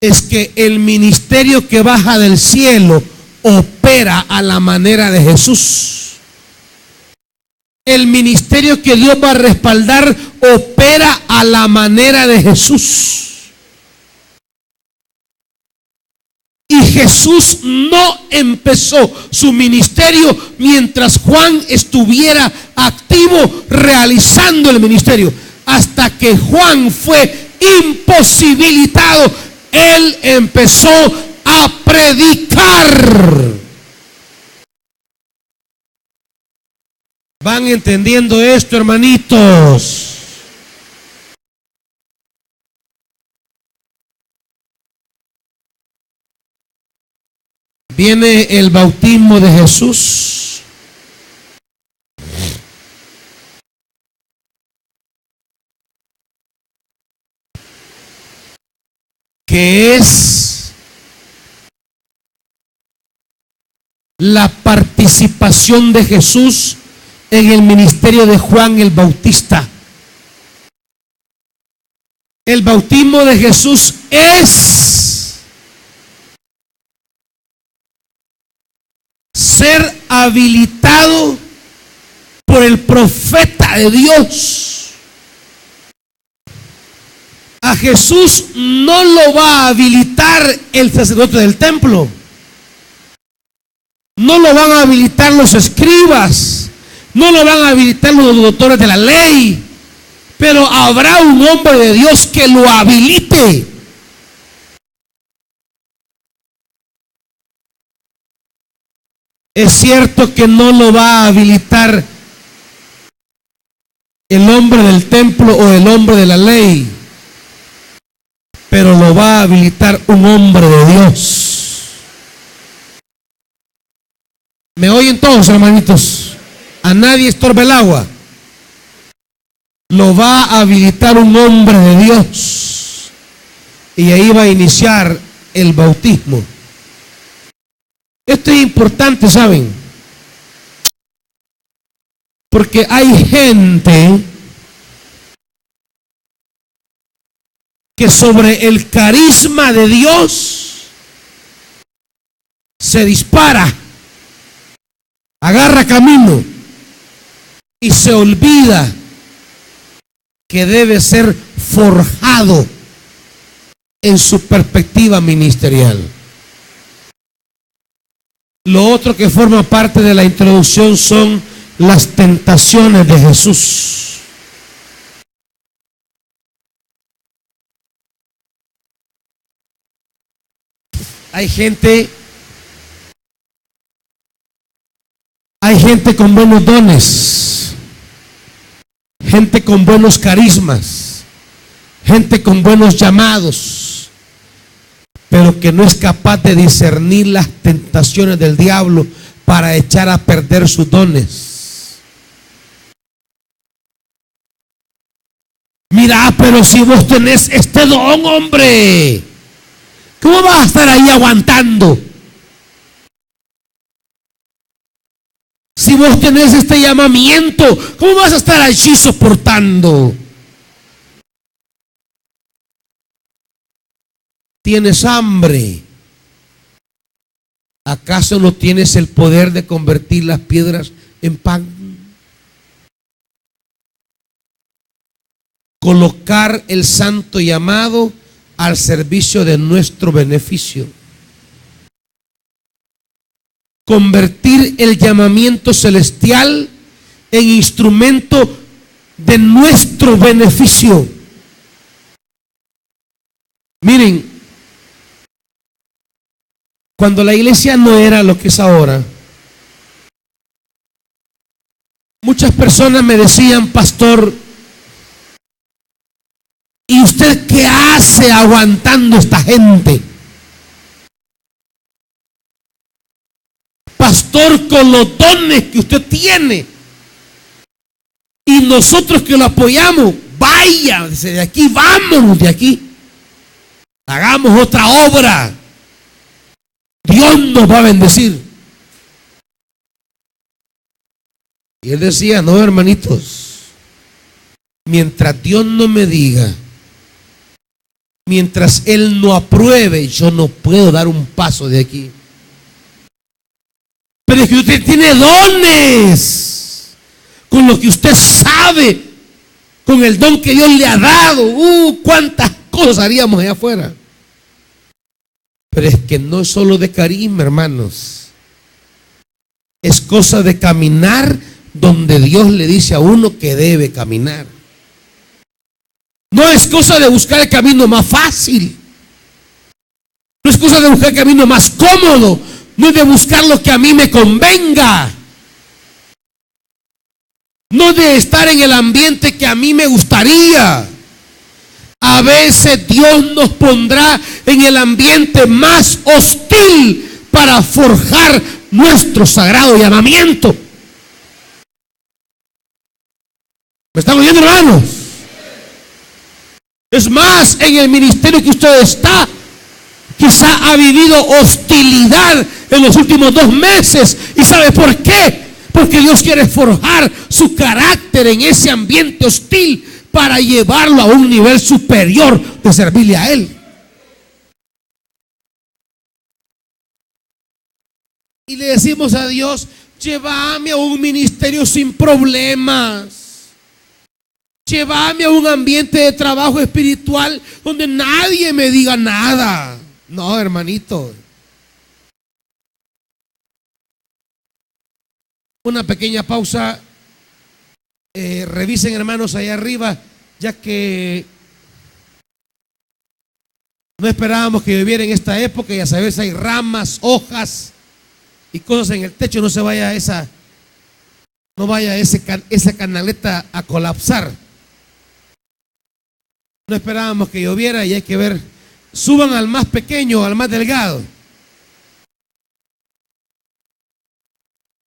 Es que el ministerio que baja del cielo opera a la manera de Jesús. El ministerio que Dios va a respaldar opera a la manera de Jesús. Y Jesús no empezó su ministerio mientras Juan estuviera activo realizando el ministerio. Hasta que Juan fue imposibilitado, él empezó a predicar. ¿Van entendiendo esto, hermanitos? Viene el bautismo de Jesús. Que es la participación de Jesús en el ministerio de Juan el Bautista. El bautismo de Jesús es ser habilitado por el profeta de Dios. A Jesús no lo va a habilitar el sacerdote del templo. No lo van a habilitar los escribas. No lo van a habilitar los doctores de la ley. Pero habrá un hombre de Dios que lo habilite. Es cierto que no lo va a habilitar el hombre del templo o el hombre de la ley, pero lo va a habilitar un hombre de Dios. ¿Me oyen todos, hermanitos? A nadie estorba el agua. Lo va a habilitar un hombre de Dios. Y ahí va a iniciar el bautismo. Esto es importante, ¿saben? Porque hay gente que sobre el carisma de Dios se dispara, agarra camino y se olvida que debe ser forjado en su perspectiva ministerial. Lo otro que forma parte de la introducción son las tentaciones de Jesús. Hay gente con buenos dones, gente con buenos carismas, gente con buenos llamados, pero que no es capaz de discernir las tentaciones del diablo para echar a perder sus dones. Mira, pero si vos tenés este don, hombre, ¿cómo vas a estar ahí aguantando? Si vos tenés este llamamiento, ¿cómo vas a estar allí soportando? ¿Tienes hambre? ¿Acaso no tienes el poder de convertir las piedras en pan? Colocar el santo llamado al servicio de nuestro beneficio. Convertir el llamamiento celestial en instrumento de nuestro beneficio. Miren, cuando la iglesia no era lo que es ahora, muchas personas me decían: pastor, ¿y usted qué hace aguantando esta gente? Pastor, con los dones que usted tiene y nosotros que lo apoyamos, vaya, de aquí, vámonos de aquí, hagamos otra obra, Dios nos va a bendecir. Y él decía: no, hermanitos, mientras Dios no me diga, mientras Él no apruebe, yo no puedo dar un paso de aquí. Pero es que usted tiene dones, con lo que usted sabe, con el don que Dios le ha dado. Cuántas cosas haríamos allá afuera. Pero es que no es solo de carisma, hermanos. Es cosa de caminar donde Dios le dice a uno que debe caminar. No es cosa de buscar el camino más fácil. No es cosa de buscar el camino más cómodo. No es de buscar lo que a mí me convenga. No de estar en el ambiente que a mí me gustaría. A veces Dios nos pondrá en el ambiente más hostil para forjar nuestro sagrado llamamiento. ¿Me están oyendo, hermanos? Es más, en el ministerio que usted está, quizá ha vivido hostilidad en los últimos 2 meses. ¿Y sabe por qué? Porque Dios quiere forjar su carácter en ese ambiente hostil para llevarlo a un nivel superior de servirle a Él. Y le decimos a Dios: llévame a un ministerio sin problemas. Llévame a un ambiente de trabajo espiritual donde nadie me diga nada. No, hermanito. Una pequeña pausa. Revisen, hermanos, allá arriba, ya que no esperábamos que lloviera en esta época. Ya sabes, hay ramas, hojas y cosas en el techo. No se vaya esa canaleta a colapsar. No esperábamos que lloviera y hay que ver. Suban al más pequeño, al más delgado.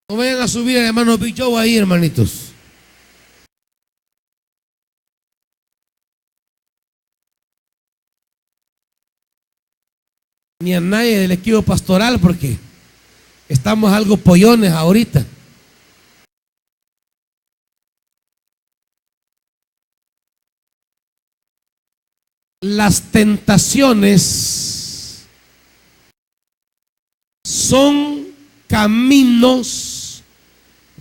No vayan a subir al hermano Big Joe ahí, hermanitos. Ni a nadie del equipo pastoral, porque estamos algo pollones ahorita. Las tentaciones son caminos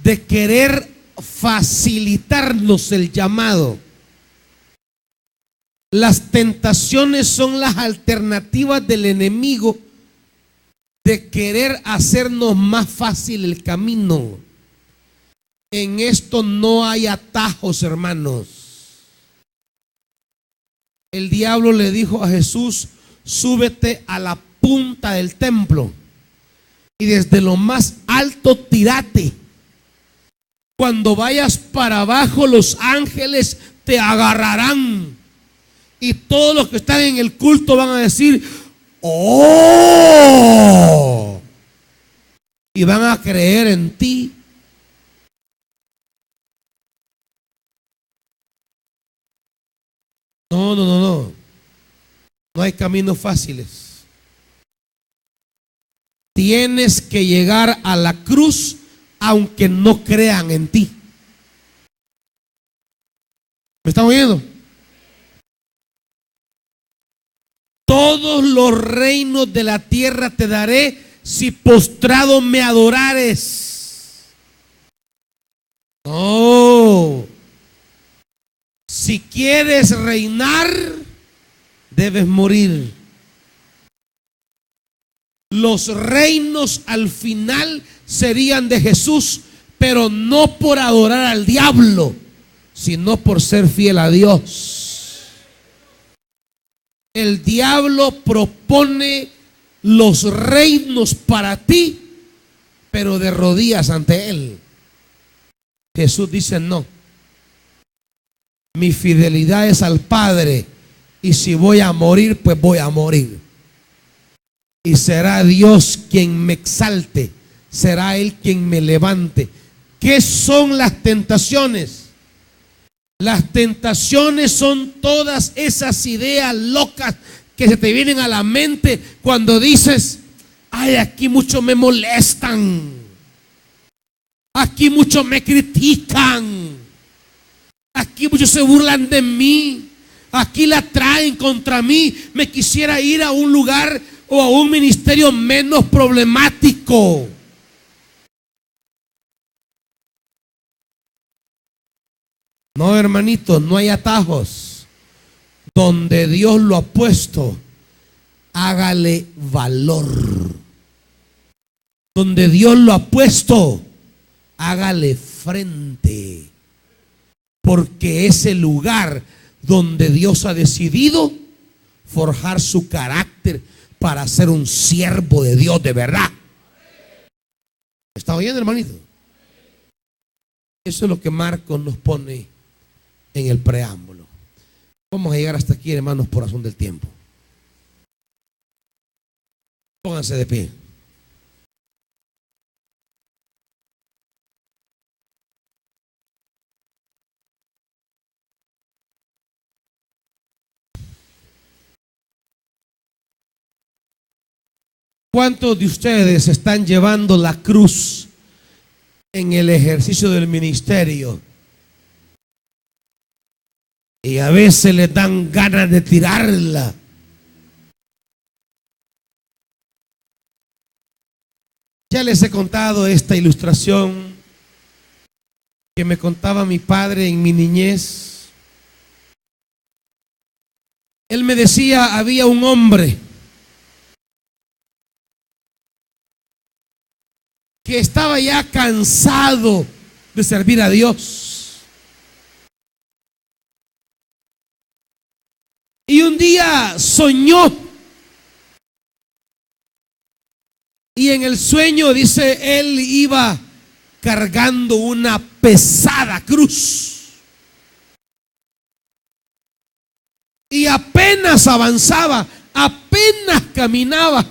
de querer facilitarnos el llamado. Las tentaciones son las alternativas del enemigo de querer hacernos más fácil el camino. En esto no hay atajos, hermanos. El diablo le dijo a Jesús: súbete a la punta del templo y desde lo más alto tírate. Cuando vayas para abajo, los ángeles te agarrarán. Y todos los que están en el culto van a decir: ¡oh! Y van a creer en ti. No. No hay caminos fáciles. Tienes que llegar a la cruz aunque no crean en ti. ¿Me están oyendo? Todos los reinos de la tierra te daré si postrado me adorares. No. Si quieres reinar, debes morir. Los reinos al final serían de Jesús, pero no por adorar al diablo, sino por ser fiel a Dios. El diablo propone los reinos para ti, pero de rodillas ante él. Jesús dice: no. Mi fidelidad es al Padre, y si voy a morir, pues voy a morir. Y será Dios quien me exalte, será Él quien me levante. ¿Qué son las tentaciones? Las tentaciones son todas esas ideas locas que se te vienen a la mente cuando dices: ay, aquí muchos me molestan, aquí muchos me critican, aquí muchos se burlan de mí, aquí la traen contra mí. Me quisiera ir a un lugar o a un ministerio menos problemático. No, hermanito, no hay atajos. Donde Dios lo ha puesto, hágale valor. Donde Dios lo ha puesto, hágale frente. Porque es el lugar donde Dios ha decidido forjar su carácter para ser un siervo de Dios de verdad. ¿Está oyendo, hermanito? Eso es lo que Marcos nos pone en el preámbulo. Vamos a llegar hasta aquí, hermanos, por razón del tiempo. Pónganse de pie. ¿Cuántos de ustedes están llevando la cruz en el ejercicio del ministerio? Y a veces les dan ganas de tirarla. Ya les he contado esta ilustración que me contaba mi padre en mi niñez. Él me decía, había un hombre que estaba ya cansado de servir a Dios. Y un día soñó. Y en el sueño, dice, él iba cargando una pesada cruz. Y apenas avanzaba, apenas caminaba.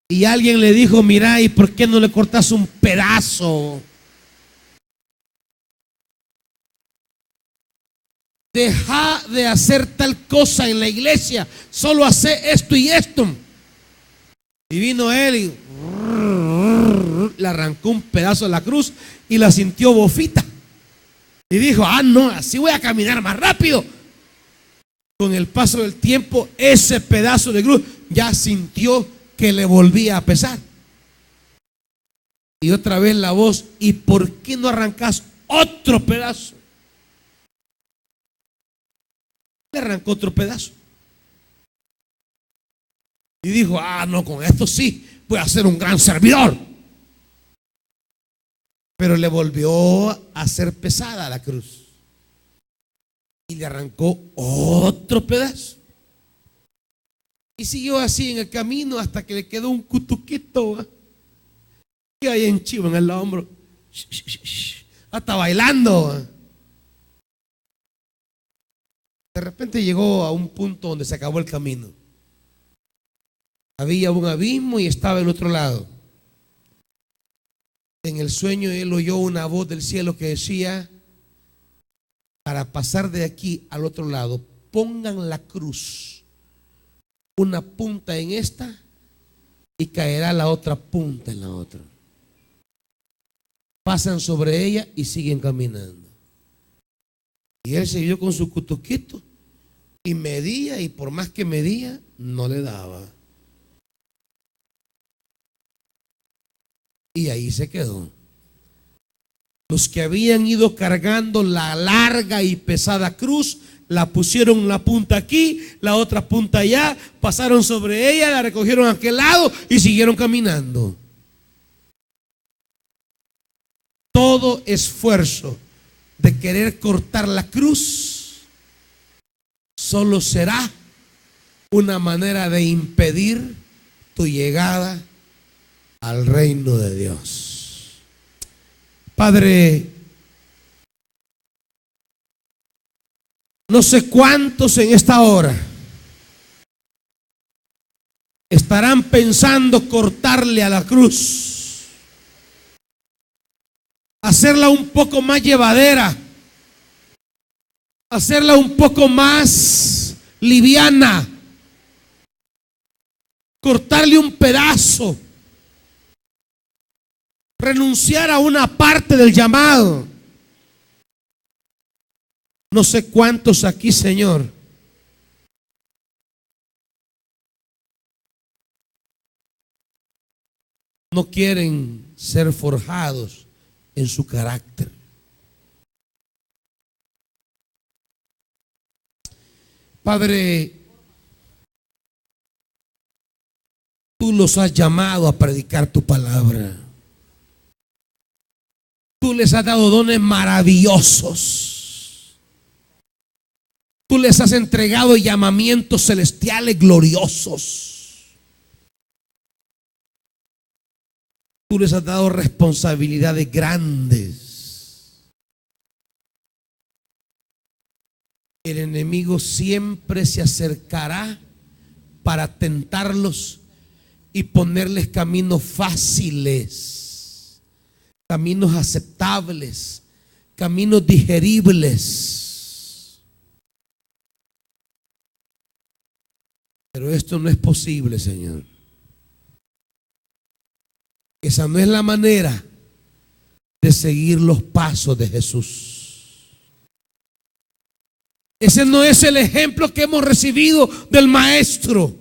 Y alguien le dijo, mira, ¿y por qué no le cortas un pedazo? Deja de hacer tal cosa en la iglesia, solo hace esto y esto. Y vino él y le arrancó un pedazo de la cruz y la sintió bofita. Y dijo, no, así voy a caminar más rápido. Con el paso del tiempo, ese pedazo de cruz ya sintió que le volvía a pesar. Y otra vez la voz, ¿y por qué no arrancas otro pedazo? Le arrancó otro pedazo. Y dijo, no, con esto sí, voy a ser un gran servidor. Pero le volvió a ser pesada la cruz. Y le arrancó otro pedazo. Y siguió así en el camino hasta que le quedó un cutuquito. Y ahí en chivo en el hombro. Hasta bailando. De repente llegó a un punto donde se acabó el camino. Había un abismo y estaba el otro lado. En el sueño él oyó una voz del cielo que decía, para pasar de aquí al otro lado, pongan la cruz, una punta en esta y caerá la otra punta en la otra. Pasan sobre ella y siguen caminando. Y él siguió con su cutuquito y medía, y por más que medía, no le daba. Y ahí se quedó. Los que habían ido cargando la larga y pesada cruz, la pusieron la punta aquí, la otra punta allá, pasaron sobre ella, la recogieron a aquel lado y siguieron caminando. Todo esfuerzo de querer cortar la cruz solo será una manera de impedir tu llegada al reino de Dios. Padre, no sé cuántos en esta hora estarán pensando cortarle a la cruz, hacerla un poco más llevadera, hacerla un poco más liviana, cortarle un pedazo, renunciar a una parte del llamado. No sé cuántos aquí, Señor, no quieren ser forjados en su carácter. Padre, tú los has llamado a predicar tu palabra. Tú les has dado dones maravillosos. Tú les has entregado llamamientos celestiales gloriosos. Tú les has dado responsabilidades grandes. El enemigo siempre se acercará para tentarlos y ponerles caminos fáciles, caminos aceptables, caminos digeribles. Pero esto no es posible, Señor. Esa no es la manera de seguir los pasos de Jesús. Ese no es el ejemplo que hemos recibido del Maestro.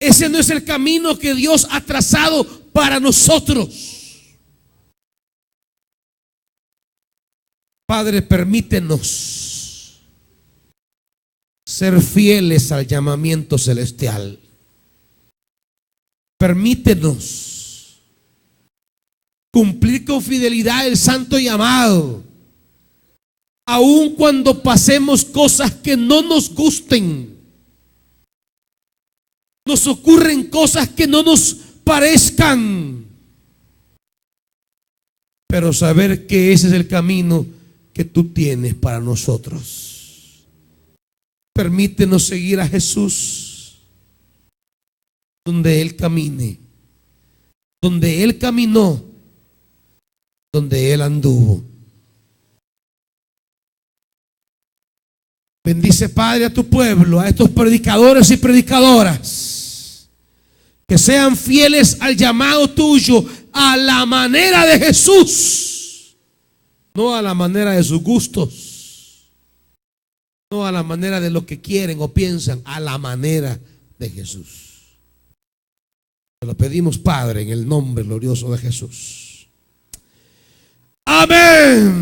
Ese no es el camino que Dios ha trazado para nosotros. Padre, permítenos ser fieles al llamamiento celestial. Permítenos cumplir con fidelidad el santo llamado, aun cuando pasemos cosas que no nos gusten. Nos ocurren cosas que no nos parezcan, pero saber que ese es el camino que tú tienes para nosotros. Permítenos seguir a Jesús donde Él camine, donde Él caminó, donde Él anduvo. Bendice, Padre, a tu pueblo, a estos predicadores y predicadoras, que sean fieles al llamado tuyo, a la manera de Jesús, no a la manera de sus gustos, no a la manera de lo que quieren o piensan, a la manera de Jesús. Te lo pedimos, Padre, en el nombre glorioso de Jesús. Amén.